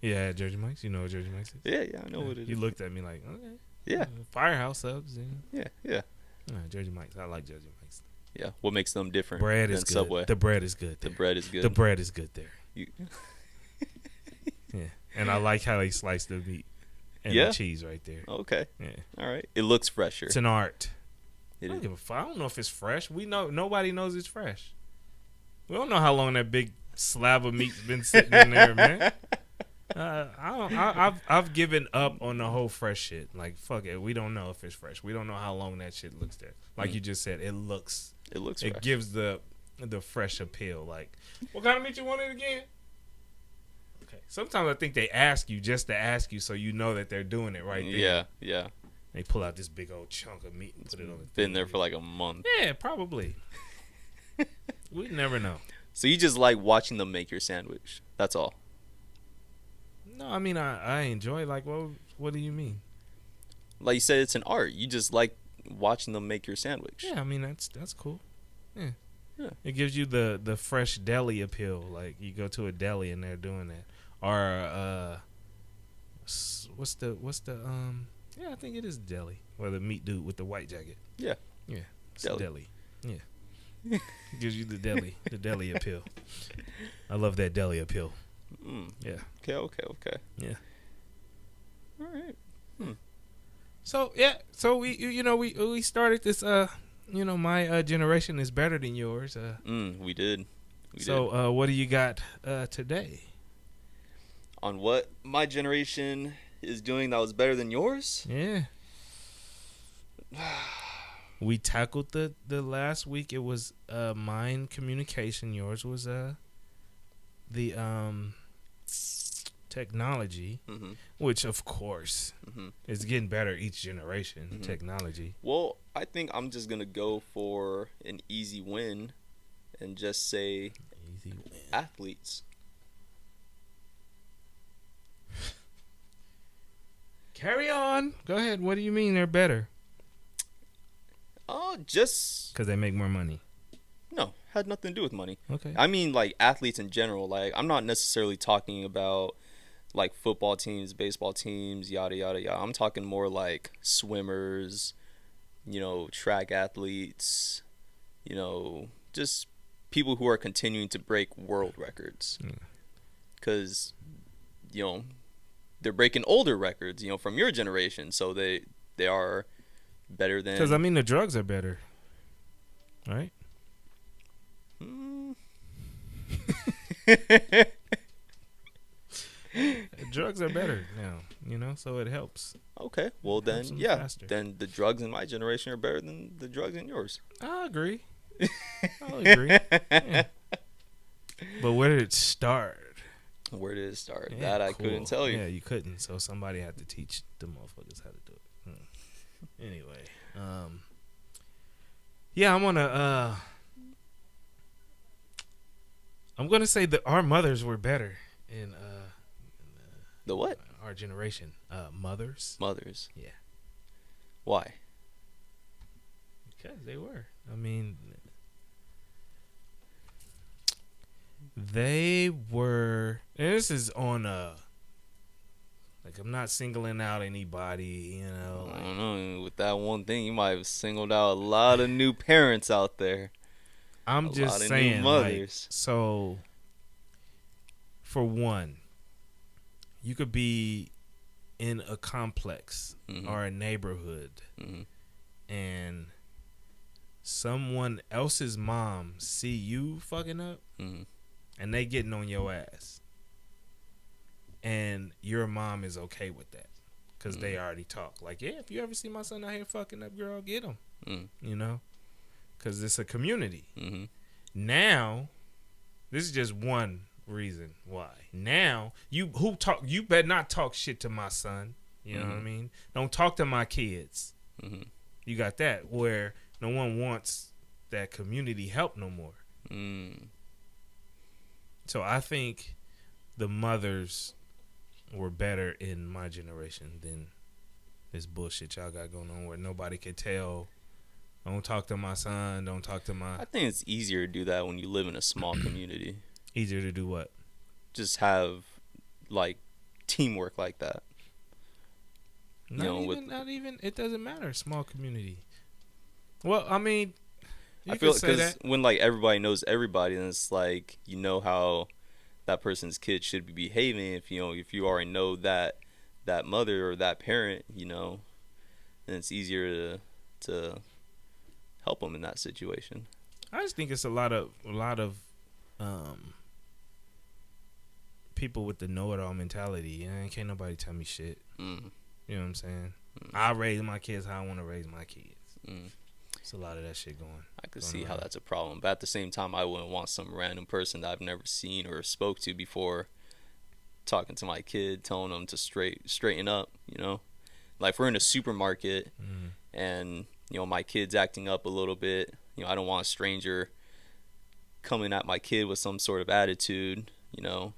Yeah, Jersey Mike's. You know what Jersey Mike's is? Yeah, I know what it is. You looked at me like, okay. Yeah. Firehouse Subs. Yeah. Jersey Mike's. I like Jersey Mike's. Yeah. What makes them different? Bread is than good. Subway? The bread is good. The bread is good. The bread is good there. You... Yeah. And I like how they slice the meat and the cheese right there. Okay. Yeah. All right. It looks fresher. It's an art. I don't give a fuck. I don't know if it's fresh. Nobody knows it's fresh. We don't know how long that big slab of meat's been sitting in there, man. I've given up on the whole fresh shit. Like, fuck it. We don't know if it's fresh. We don't know how long that shit looks there. Like you just said, it looks fresh. It gives the fresh appeal. Like, what kind of meat you wanted again? Okay. Sometimes I think they ask you just to ask you so you know that they're doing it right there. Yeah. They pull out this big old chunk of meat and put it on the Been there for like a month. Yeah, probably. We never know. So you just like watching them make your sandwich. That's all. No, I mean I enjoy, like, what do you mean? Like you said, it's an art. You just like watching them make your sandwich. Yeah, I mean that's cool. Yeah. It gives you the fresh deli appeal. Like you go to a deli and they're doing that. Or what's the yeah, I think it is deli. Or the meat dude with the white jacket. Yeah. It's deli. Yeah. Gives you the deli appeal. I love that deli appeal. Yeah. Okay. Yeah. All right. So we started this. My generation is better than yours. We did. So what do you got today? On what my generation is doing that was better than yours? Yeah. We tackled the last week. It was mind communication. Yours was the technology, which of course is getting better each generation. Technology. Well, I think I'm just gonna go for an easy win, and just say athletes. Carry on. Go ahead. What do you mean they're better? Just because they make more money. No, had nothing to do with money. Okay. I mean, like, athletes in general. Like, I'm not necessarily talking about like football teams, baseball teams, yada yada yada. I'm talking more like swimmers, track athletes, just people who are continuing to break world records. Because you know, they're breaking older records, you know, from your generation. So they are better than. Because I mean, the drugs are better, right? Mm. Drugs are better now, you know, so it helps. Okay, well then, them yeah, faster. then the drugs in my generation are better than the drugs in yours. I agree. I'll agree. Yeah. But where did it start? Where did it start? Yeah, That I cool. couldn't tell you. Yeah, you couldn't. So somebody had to teach the motherfuckers how to do it. Anyway, yeah, I'm gonna say that our mothers were better in The what? our generation. Mothers. Mothers. Yeah. Why? Because they were. I mean, they were. And this is on like, I'm not singling out anybody, you know. I Like, don't know. With that one thing, you might have singled out a lot of new parents out there. I'm A just lot of new saying, like, mothers. so for one, you could be in a complex Mhm. or a neighborhood, Mhm. and someone else's mom see you fucking up, Mhm. and they getting on your ass, and your mom is okay with that because they already talk like, yeah, if you ever see my son out here fucking up, girl, get him. You know, because it's a community. Mhm. Now, this is just one reason why. Now, you better not talk shit to my son. You know what I mean? Don't talk to my kids. Mhm. You got that, where no one wants that community help no more. Mm. So I think the mothers were better in my generation than this bullshit y'all got going on, where nobody can tell, don't talk to my son, don't talk to my. I think it's easier to do that when you live in a small community. Easier to do what? Just have like teamwork like that. Not even. It doesn't matter. Small community. Well, I mean, you I feel could say because that. when like everybody knows everybody, then it's like you know how that person's kid should be behaving. If you already know that mother or that parent, then it's easier to help them in that situation. I just think it's a lot of people with the know-it-all mentality. Can't nobody tell me shit. Mm. You know what I'm saying? I raise my kids how I want to raise my kids. Mm. It's a lot of that shit going. I could going see how around. that's a problem, but at the same time, I wouldn't want some random person that I've never seen or spoke to before talking to my kid, telling them to straighten up. Like if we're in a supermarket and my kid's acting up a little bit. I don't want a stranger coming at my kid with some sort of attitude. I don't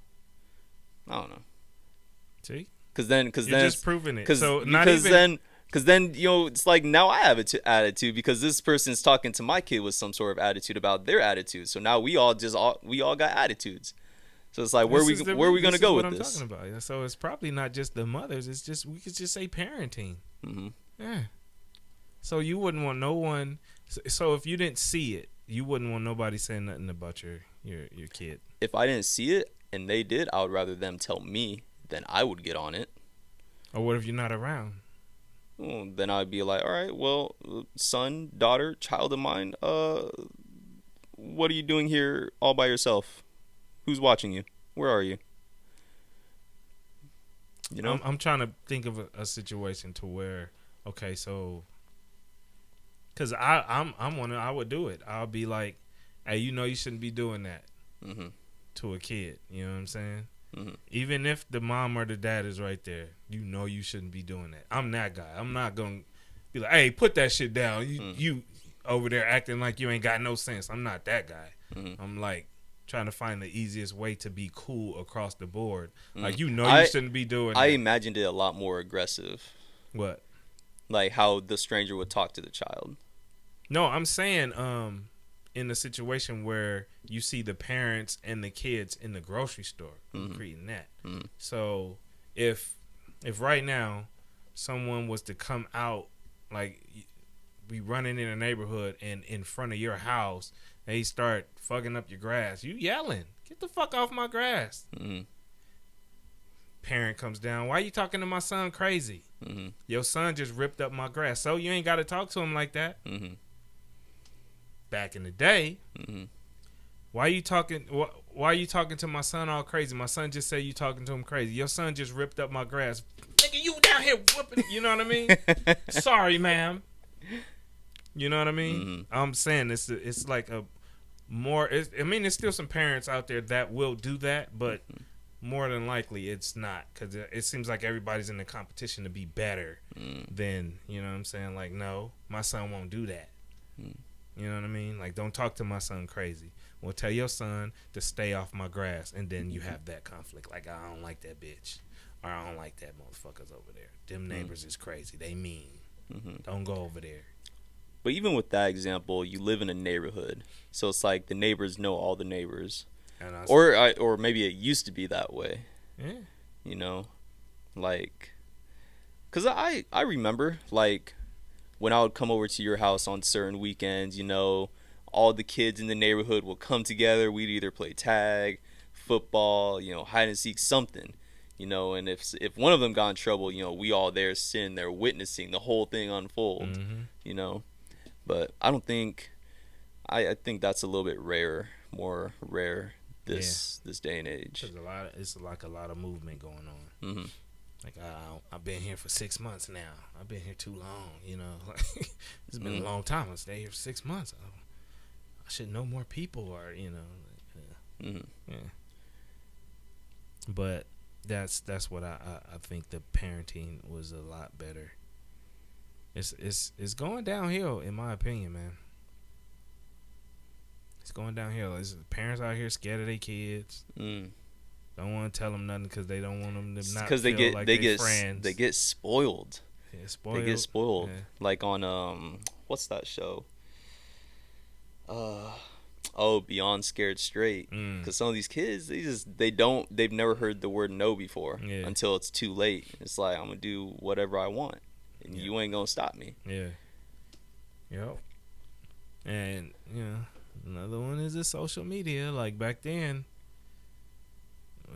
know. See? Because then just proving it. So because then it's like now I have an attitude because this person's talking to my kid with some sort of attitude about their attitude. So now we all got attitudes. So it's like where are we gonna go with this? I'm talking about. So it's probably not just the mothers. It's just we could just say parenting. Mm-hmm. Yeah. So you wouldn't want no one. So if you didn't see it, you wouldn't want nobody saying nothing about your kid. If I didn't see it and they did, I would rather them tell me than I would get on it. Or what if you're not around? Well, then I'd be like, all right, well, son, daughter, child of mine, what are you doing here all by yourself? Who's watching you? Where are you? I'm trying to think of a situation to where, okay, so, because I would do it. I'll be like, hey, you shouldn't be doing that to a kid. You know what I'm saying? Mm-hmm. Even if the mom or the dad is right there, you shouldn't be doing that. I'm that guy. I'm not gonna be like, hey, put that shit down. You over there acting like you ain't got no sense. I'm not that guy. I'm like trying to find the easiest way to be cool across the board. Like you shouldn't be doing that. I imagined it a lot more aggressive. What? Like how the stranger would talk to the child. No, I'm saying in a situation where you see the parents and the kids in the grocery store creating that. So if right now someone was to come out, like be running in a neighborhood and in front of your house, they start fucking up your grass, you yelling, get the fuck off my grass. parent comes down. Why you talking to my son crazy? Mm-hmm. Your son just ripped up my grass. So you ain't got to talk to him like that. Mm-hmm. Back in the day, Mm-hmm. why you talking? Why are you talking to my son all crazy? My son just said you talking to him crazy. Your son just ripped up my grass. Nigga, you down here whooping. You know what I mean? Sorry, ma'am. You know what I mean? Mm-hmm. I'm saying it's like a more. I mean, there's still some parents out there that will do that, but more than likely it's not, because it seems like everybody's in the competition to be better than, you know what I'm saying? Like, no, my son won't do that. You know what I mean? Like, don't talk to my son crazy. Well, tell your son to stay off my grass, and then you have that conflict. Like, I don't like that bitch, or I don't like that motherfuckers over there. Them neighbors is crazy. They mean. Don't go over there. But even with that example, you live in a neighborhood, so it's like the neighbors know all the neighbors, or maybe it used to be that way. Yeah. You know, like, cause I remember like when I would come over to your house on certain weekends, you know, all the kids in the neighborhood would come together. We'd either play tag, football, you know, hide and seek, something, you know. And if one of them got in trouble, you know, we all there sitting there witnessing the whole thing unfold, you know. But I don't think, I think that's a little bit more rare this day and age. It's like a lot of movement going on. Mm-hmm. Like, I've been here for 6 months now. I've been here too long, you know. Like, it's been a long time. I stayed here for 6 months. I should know more people, or, you know. Yeah. But that's what I think the parenting was a lot better. It's going downhill, in my opinion, man. It's going downhill. Parents out here scared of their kids. Don't want to tell them nothing because they don't want them to not feel like they're friends. They get spoiled. Yeah, spoiled. They get spoiled. Yeah. Like on what's that show? Beyond Scared Straight. Because some of these kids, they've never heard the word no before until it's too late. It's like, I'm gonna do whatever I want, and you ain't gonna stop me. Yeah. Yep. And you know, another one is the social media. Like back then,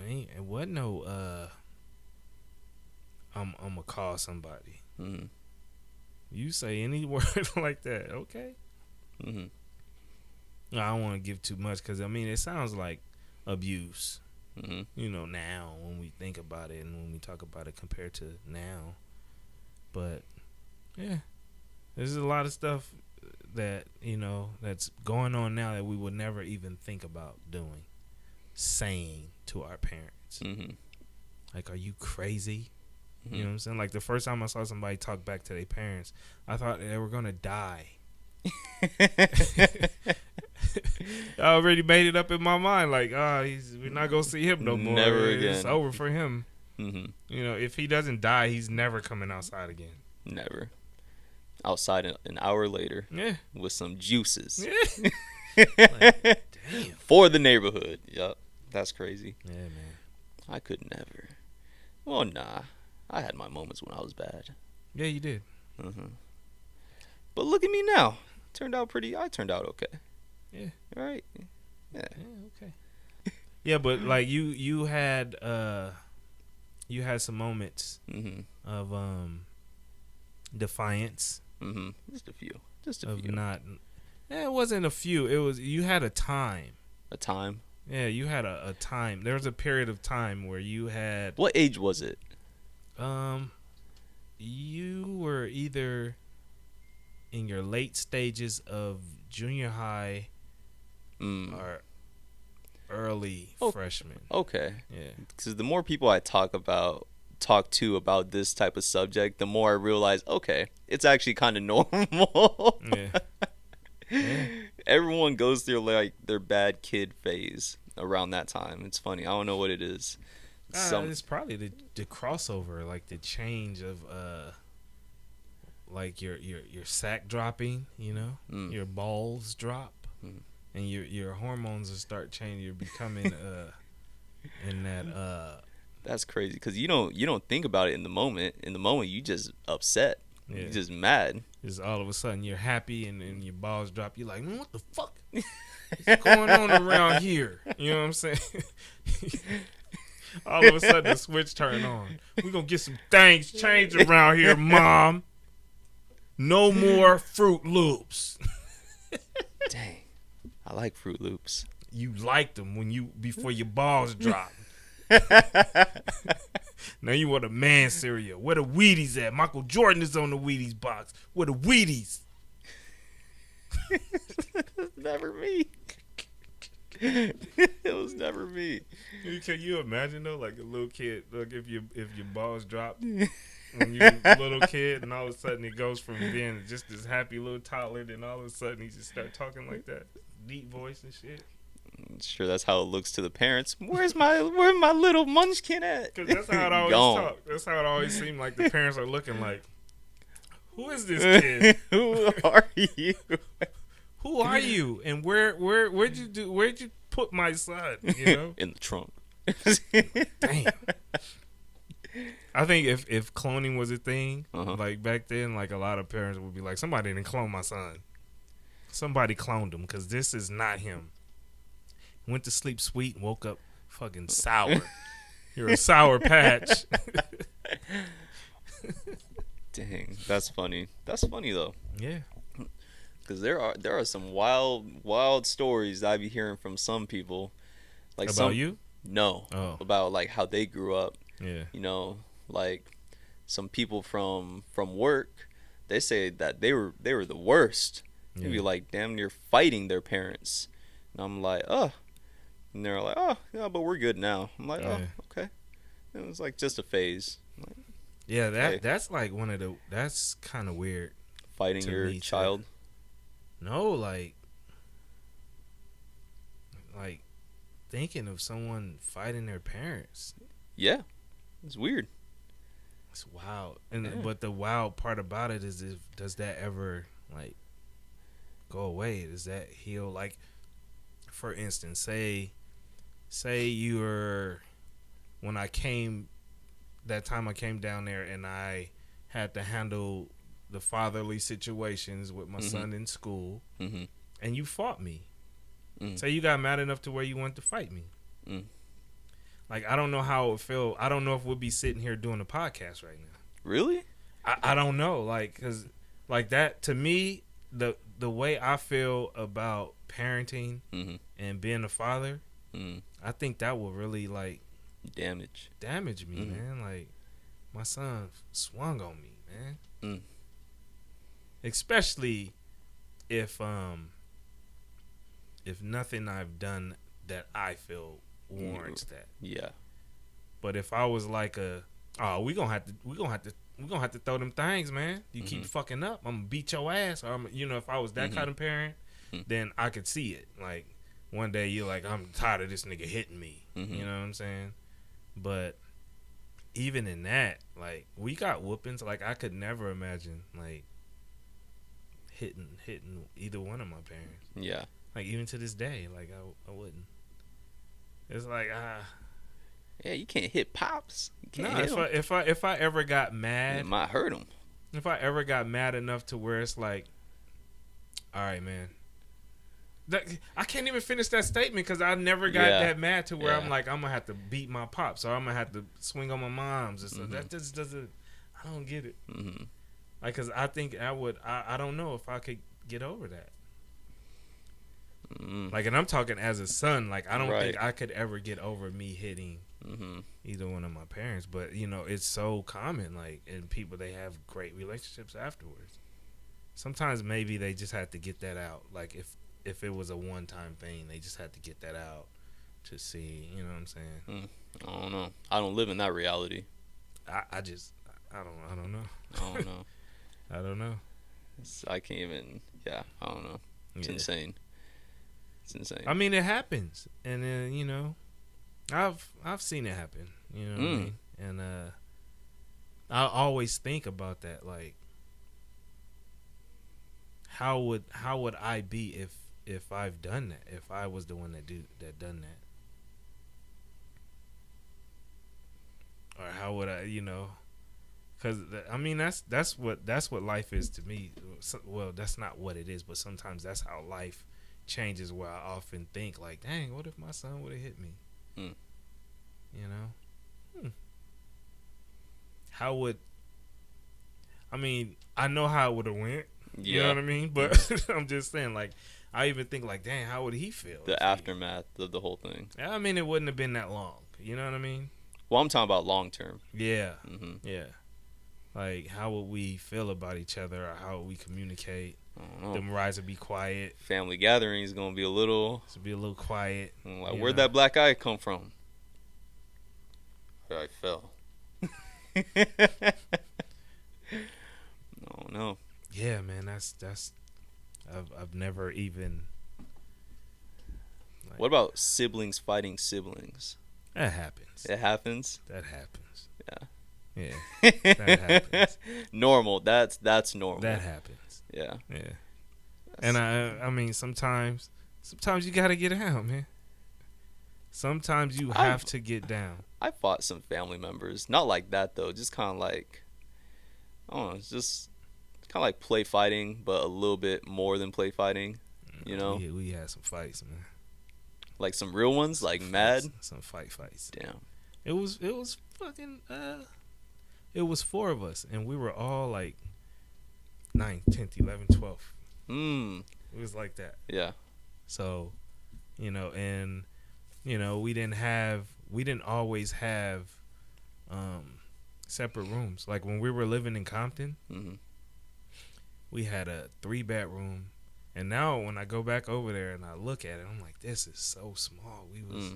it wasn't no I'm gonna call somebody. You say any word like that, okay? I don't want to give too much, because I mean, it sounds like abuse. You know, now when we think about it and when we talk about it compared to now. But yeah, there's a lot of stuff that, you know, that's going on now that we would never even think about saying to our parents. Like, are you crazy? You know what I'm saying? Like, the first time I saw somebody talk back to their parents, I thought they were gonna die. I already made it up in my mind, like, we're not gonna see him no more. Never again. It's over for him. You know, if he doesn't die, he's never coming outside again. Never. Outside an hour later. Yeah. With some juices. Yeah. Like, damn. For the neighborhood. Yup. That's crazy. Yeah, man. I could never. Well, nah. I had my moments when I was bad. Yeah, you did. But look at me now. I turned out okay. Yeah. Right? Yeah. Okay. Yeah, but like you had some moments of defiance. Just a few. It wasn't a few. It was, you had a time. A time? Yeah, you had a time. There was a period of time where you had. What age was it? You were either in your late stages of junior high or early freshman. Okay. Yeah. Because the more people I talk to about this type of subject, the more I realize, okay, it's actually kind of normal. Yeah. Everyone goes through like their bad kid phase around that time. It's funny. I don't know what it is. It's probably the crossover, like the change of like your sack dropping, you know, your balls drop, and your hormones will start changing. You're becoming in that. That's crazy, because you don't think about it in the moment. In the moment, you just upset. Yeah. You're just mad. Just all of a sudden you're happy, and your balls drop. You're like, man, what the fuck is going on around here? You know what I'm saying? All of a sudden, the switch turned on. We gonna get some things changed around here, Mom. No more Fruit Loops. Dang, I like Fruit Loops. You liked them before your balls dropped. Now you want a man cereal. Where the Wheaties at? Michael Jordan is on the Wheaties box. Where the Wheaties? Never me. It was never me. Can you imagine though, like a little kid, like if your balls dropped when you were a little kid, and all of a sudden it goes from being just this happy little toddler, then all of a sudden he just start talking like that, deep voice and shit. Sure, that's how it looks to the parents. Where's my little munchkin at? Because that's how it always talk. That's how it always seemed like the parents are looking like, who is this kid? Who are you? Who are you? And where'd you put my son? You know, in the trunk. Damn. I think if cloning was a thing, Uh-huh. like back then, like a lot of parents would be like, somebody didn't clone my son. Somebody cloned him because this is not him. Went to sleep sweet and woke up fucking sour. You're a sour patch. Dang, that's funny. That's funny though, Yeah. because there are some wild stories I be hearing from some people. Like About you? No, Oh. about like how they grew up. Yeah. You know, like some people from work, they say that they were the worst. They'd be Yeah. like damn near fighting their parents, and I'm like, oh, and they're like, oh, yeah, but we're good now. I'm like, Yeah. oh, okay. It was like just a phase. Like, Yeah, Hey. that's like that's kind of weird. fighting To your me, too. child. No, like thinking of someone fighting their parents. Yeah, it's weird. It's wild. And Yeah. but the wild part about it is, does that ever like go away? Does that heal? Like, for instance, say you're when I came that time I came down there and I had to handle the fatherly situations with my Mhm. son in school, Mm-hmm. and you fought me. Mm. Say you got mad enough to where you wanted to fight me. Mm. Like, I don't know how it would feel. I don't know if we'll be sitting here doing a podcast right now. Really? I don't know, like, because like that to me, the way I feel about parenting Mm-hmm. and being a father, Mm. I think that will really like Damage. damage me, Mhm. man. Like, my son swung on me, man. Mm. Especially if nothing I've done that I feel warrants that. Yeah. But if I was like we gonna have to throw them things, man. You keep Mhm. fucking up, I'm gonna beat your ass. Or if I was that Mhm. kind of parent, Mhm. then I could see it. Like, one day you're like, I'm tired of this nigga hitting me. Mhm. You know what I'm saying? But even in that, like, we got whoopings. Like, I could never imagine like hitting either one of my parents. Yeah. Like, even to this day, like I wouldn't. It's like Yeah, you can't hit pops. You can't no. hit 'em. If I ever got It mad, might hurt them. if I ever got mad enough to where it's like, all right, man. I can't even finish that statement because I never got Yeah. that mad to where Yeah. I'm like, I'm gonna have to beat my pops or I'm gonna have to swing on my mom's or something. Mhm. That just doesn't. I don't get it. Mm-hmm. Like, cause I think I would. I don't know if I could get over that. Mm-hmm. Like, and I'm talking as a son. Like, I don't Right. think I could ever get over me hitting Mm-hmm. either one of my parents. But it's so common. Like, and people, they have great relationships afterwards. Sometimes maybe they just had to get that out. Like, if it was a one-time thing, they just had to get that out to see. You know what I'm saying? I don't know. I don't live in that reality. I don't know. I don't know. I don't know. I can't even. Yeah, I don't know. It's Yeah. insane. It's insane. I mean, it happens, and then I've seen it happen. You know what I Mm. mean? And I always think about that. Like, how would I be if I've done that? If I was the one that done that, or how would I? Because I mean, that's what life is to me. Well, that's not what it is, but sometimes that's how life changes. Where I often think like, dang, what if my son would have hit me? Mm. You know, how would I mean? I know how it would have went. You know Yeah. what I mean? But I'm just saying, like, I even think like, dang, how would he feel? The aftermath of the whole thing. I mean, it wouldn't have been that long. You know what I mean? Well, I'm talking about long term. Yeah. Hmm. Yeah. Like, how would we feel about each other, or how would we communicate? I don't know. Them rides would be quiet. Family gathering is gonna be a little. To be a little quiet. Like, you where'd know? that black eye come from? Where I fell. Oh no. Yeah, man. That's. I've never even. Like, What about siblings fighting siblings? that happens. It happens. That happens. Yeah. Yeah. That happens. Normal. That's normal. That happens. Yeah. Yeah. And I mean, sometimes you gotta get down, man. Sometimes you have to get down. I fought some family members. Not like that though. Just kind of like, I don't know. It's just kind of like play fighting, but a little bit more than play fighting. You know, we had some fights, man. like some real ones, like mad. Some fights. Damn. It was fucking. It was 4 of us, and we were all like 9th, 10th, 11th, 12th. It was like that. Yeah. So, and we didn't always have separate rooms. Like when we were living in Compton, we had a 3-bedroom, and now when I go back over there and I look at it, I'm like, this is so small. We was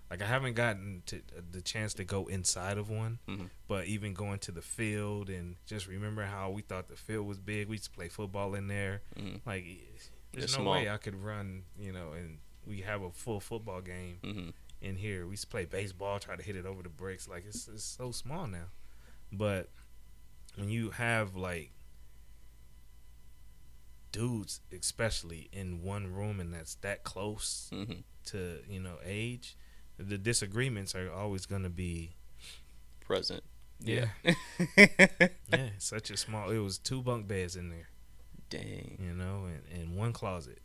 like, I haven't gotten to the chance to go inside of one, but even going to the field and just remember how we thought the field was big. We used to play football in there. Like, there's It's no small. way I could run, and we have a full football game in here. We used to play baseball, try to hit it over the bricks. Like, it's so small now. But when you have, like, dudes, especially in one room, and that's that close to, age, the disagreements are always going to be Present. Yeah. Such a small. It was 2 bunk beds in there. Dang. And 1 closet.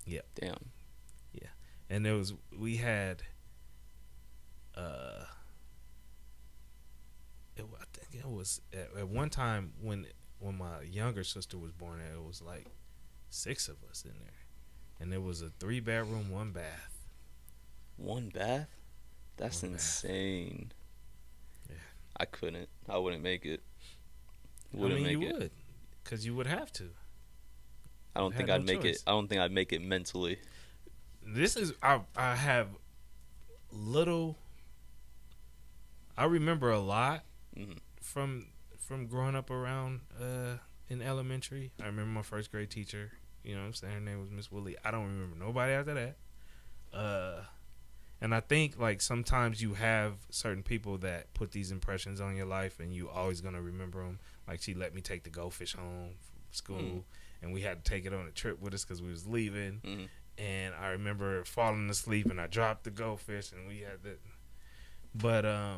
Yeah. Damn. Yeah. And we had I think it was at one time when my younger sister was born, it was like 6 of us in there. And it was a 3-bedroom, 1 bath. 1 bath? That's 1 bath. insane. Yeah. I couldn't. I wouldn't make it. You would, because you would have to. I don't think had I'd no make choice. it. I don't think I'd make it mentally. I have little. I remember a lot from growing up around in elementary. I remember my first grade teacher. You know what I'm saying? Her name was Miss Willie. I don't remember nobody after that. And I think, like, sometimes you have certain people that put these impressions on your life, and you always gonna remember them. Like, she let me take the goldfish home from school, and we had to take it on a trip with us because we was leaving. And I remember falling asleep, and I dropped the goldfish, and we had that. But I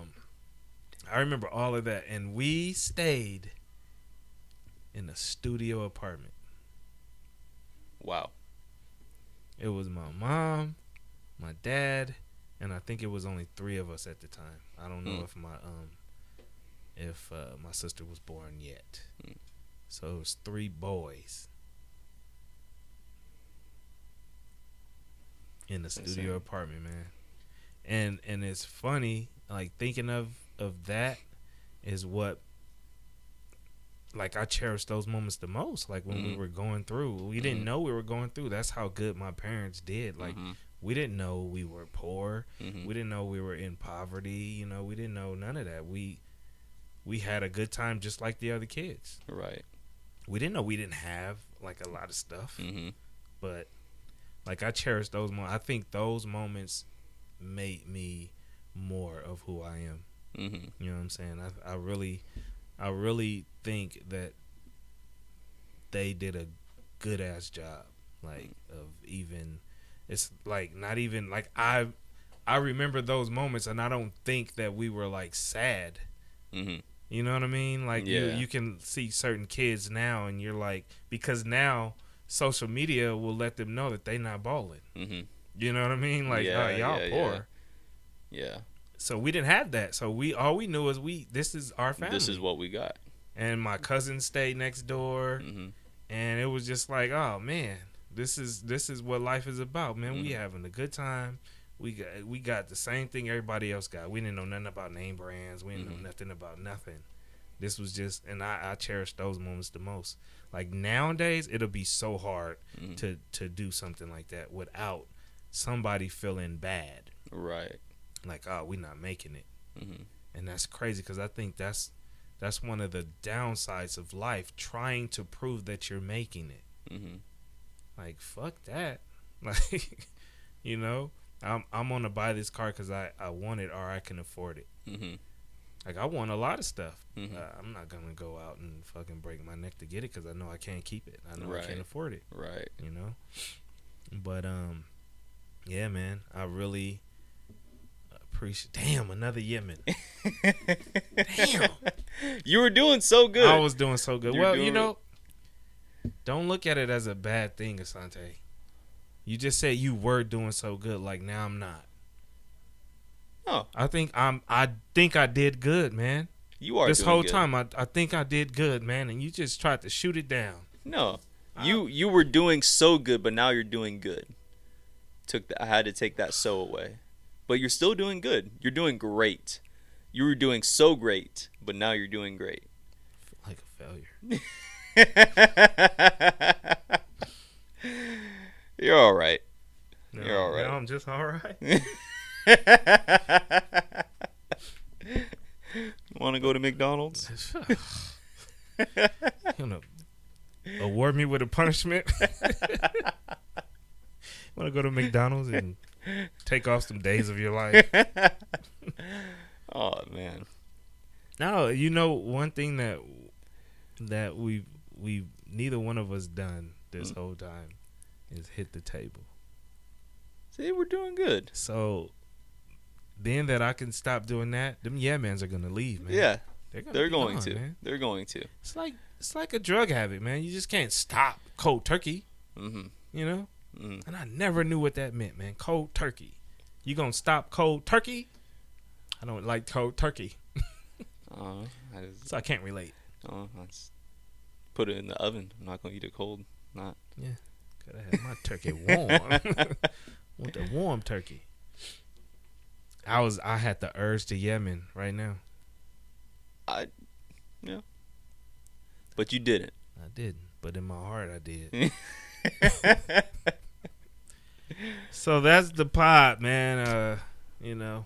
remember all of that, and we stayed in a studio apartment. Wow. It was my mom, my dad, and I think it was only 3 of us at the time. I don't know if my sister was born yet. So it was 3 boys in the studio apartment, man. And it's funny, like, thinking of that is what, like, I cherish those moments the most. Like, when we were going through, we didn't know we were going through. That's how good my parents did. Like, we didn't know we were poor. We didn't know we were in poverty. We didn't know none of that. We had a good time just like the other kids. Right. We didn't know we didn't have, like, a lot of stuff. But, like, I cherish those moments. I think those moments made me more of who I am. You know what I'm saying? I really think that they did a good ass job, like, of even, it's like, not even like, I remember those moments, and I don't think that we were, like, sad. You know what I mean? Like, you can see certain kids now, and you're like, because now social media will let them know that they not balling. You know what I mean? Like, y'all poor. Yeah. So we didn't have that. So all we knew is this is our family. This is what we got. And my cousin stayed next door, and it was just like, oh man, this is what life is about, man. We having a good time. We got the same thing everybody else got. We didn't know nothing about name brands. We didn't know nothing about nothing. This was just, and I cherish those moments the most. Like nowadays, it'll be so hard to do something like that without somebody feeling bad. Right. Like, oh, we're not making it. And that's crazy because I think that's one of the downsides of life, trying to prove that you're making it. Like, fuck that. Like, you know, I'm going to buy this car because I want it or I can afford it. Like, I want a lot of stuff. I'm not going to go out and fucking break my neck to get it because I know I can't keep it. I know I can't afford it. Right. You know? But, yeah, man, I really appreciate. Damn, another Yemen. Damn. You were doing so good. I was doing so good. Well, you know, don't look at it as a bad thing, Asante. You just said you were doing so good. Like, now I'm not. Oh. I think I did good, man. You are this doing whole good. time. I think I did good, man, and you just tried to shoot it down. No. You were doing so good, but now you're doing good. I had to take that so away. But you're still doing good. You're doing great. You were doing so great, but now you're doing great. I feel like a failure. You're all right. No, you're all right. No, I'm just all right. Want to go to McDonald's? You want to award me with a punishment? Want to go to McDonald's and take off some days of your life? Oh man. No, you know one thing that we neither one of us done this whole time is hit the table. See, we're doing good. So being that I can stop doing that, them mans are gonna leave, man. Yeah, they're going to. Man. They're going to. It's like a drug habit, man. You just can't stop cold turkey. You know. And I never knew what that meant, man. Cold turkey. You gonna stop cold turkey? I don't like cold turkey. So I can't relate. I just put it in the oven. I'm not gonna eat it cold. Not. Yeah. Gotta have my turkey warm. Want the warm turkey. I had the urge to Yemen right now. Yeah. But you didn't. I didn't. But in my heart I did. So that's the pod, man. You know.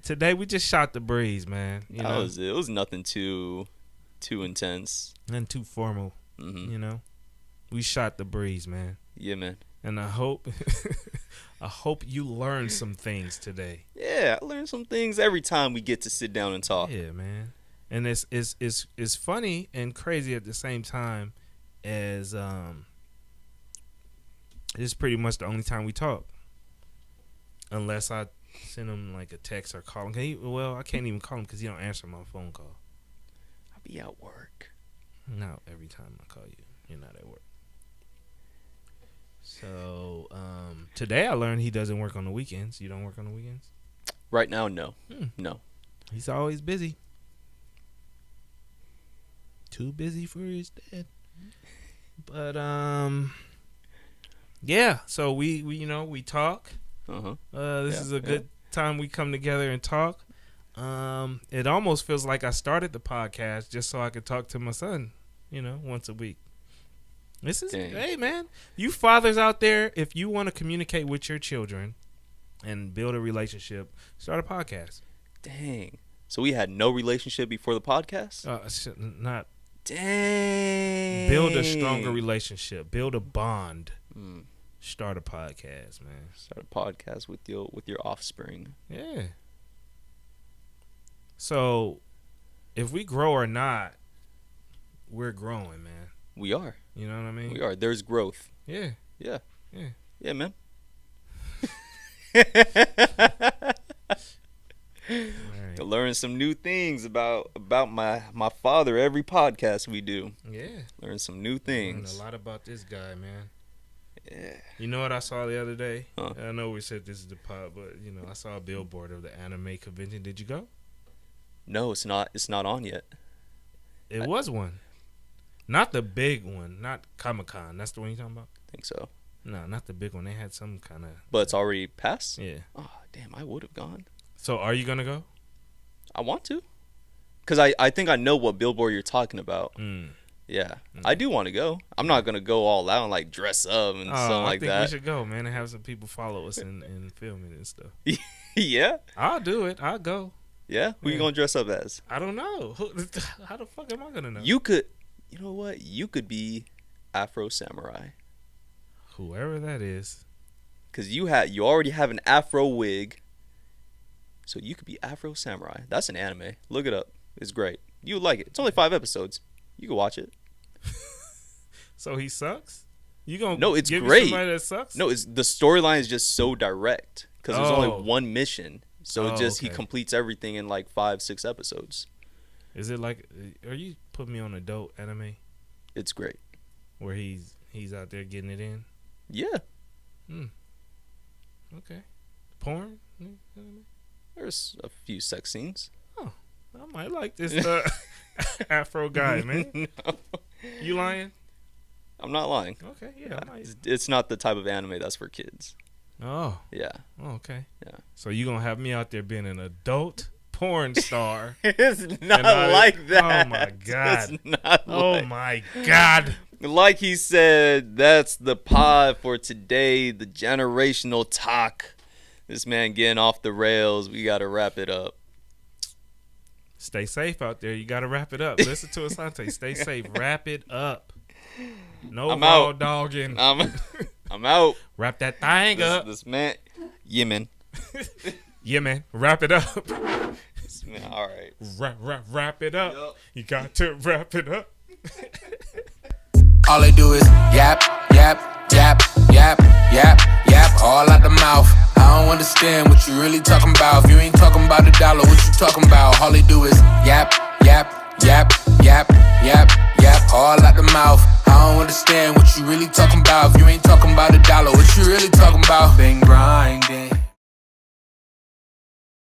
Today we just shot the breeze, man. You know? It was nothing too intense. Nothing too formal. You know. We shot the breeze, man. Yeah, man. And I hope you learned some things today. Yeah, I learned some things every time we get to sit down and talk. Yeah, man. And it's funny and crazy at the same time as it's pretty much the only time we talk. Unless I send him like a text or call him. Well, I can't even call him because he don't answer my phone call. I'll be at work. No, every time I call you, you're not at work. So today I learned he doesn't work on the weekends. You don't work on the weekends? Right now, no. No. He's always busy. Too busy for his dad. But yeah. So we talk. This is a good time we come together and talk. It almost feels like I started the podcast just so I could talk to my son. Once a week. Hey man, you fathers out there, if you want to communicate with your children and build a relationship, start a podcast. Dang. So we had no relationship before the podcast? Not. Dang. Build a stronger relationship. Build a bond. Start a podcast, man. Start a podcast with your offspring. Yeah. So, if we grow or not, we're growing, man. We are. You know what I mean? We are. There's growth. Yeah. Yeah. Yeah. Yeah, man. Right. Learn some new things about my father every podcast we do. Yeah. Learn some new things. Learn a lot about this guy, man. Yeah. You know what I saw the other day? Huh. I know we said this is the pod, but you know I saw a billboard of the anime convention. Did you go? No, it's not. It's not on yet. It was one, not the big one, not Comic-Con. That's the one you talking about? I think so. No, not the big one. They had some kind of. But it's already passed? Yeah. Oh, damn, I would have gone. So are you gonna go? I want to. Because I think I know what billboard you're talking about. Yeah. I do want to go. I'm not going to go all out and, like, dress up and stuff like that. I think we should go, man, and have some people follow us and film it and stuff. Yeah? I'll do it. I'll go. Yeah? Who you going to dress up as? I don't know. How the fuck am I going to know? You could, you know what? You could be Afro Samurai. Whoever that is. Because you already have an Afro wig. So you could be Afro Samurai. That's an anime. Look it up. It's great. You would like it. It's only 5 episodes. You can watch it. So he sucks? You gonna No, it's give great. Me somebody that sucks? No, the storyline is just so direct because there's only Oh. one mission. So Oh, just he okay. completes everything in like 5-6 episodes. Is it like? Are you putting me on adult anime It's great. where he's out there getting it in? Yeah, Okay. Porn? there's a few sex scenes. I might like this Afro guy, man. No, You lying? I'm not lying. Okay, yeah, I might. It's not the type of anime that's for kids. Oh, Yeah. okay. Yeah. So you gonna have me out there being an adult porn star? It's not I- like that. oh my God. It's not Oh like, my God! like he said, that's the pod for today, the generational talk. This man getting off the rails. We got to wrap it up. Stay safe out there. You gotta wrap it up. Listen to Asante. Stay safe. Wrap it up. No I'm raw out. dogging. I'm out. Wrap that thing up. This man, Yemen. Yeah, man. Wrap it up. This man, all right. Wrap it up. Yup. You got to wrap it up. All they do is yap, yap, yap, yap, yap, yap, all out the mouth. I don't understand what you really talking about. If you ain't talking about the dollar, what you talking about? All they do is yap, yap, yap, yap, yap, yap, all out the mouth. I don't understand what you really talking about. If you ain't talking about the dollar, what you really talking about? Been grinding.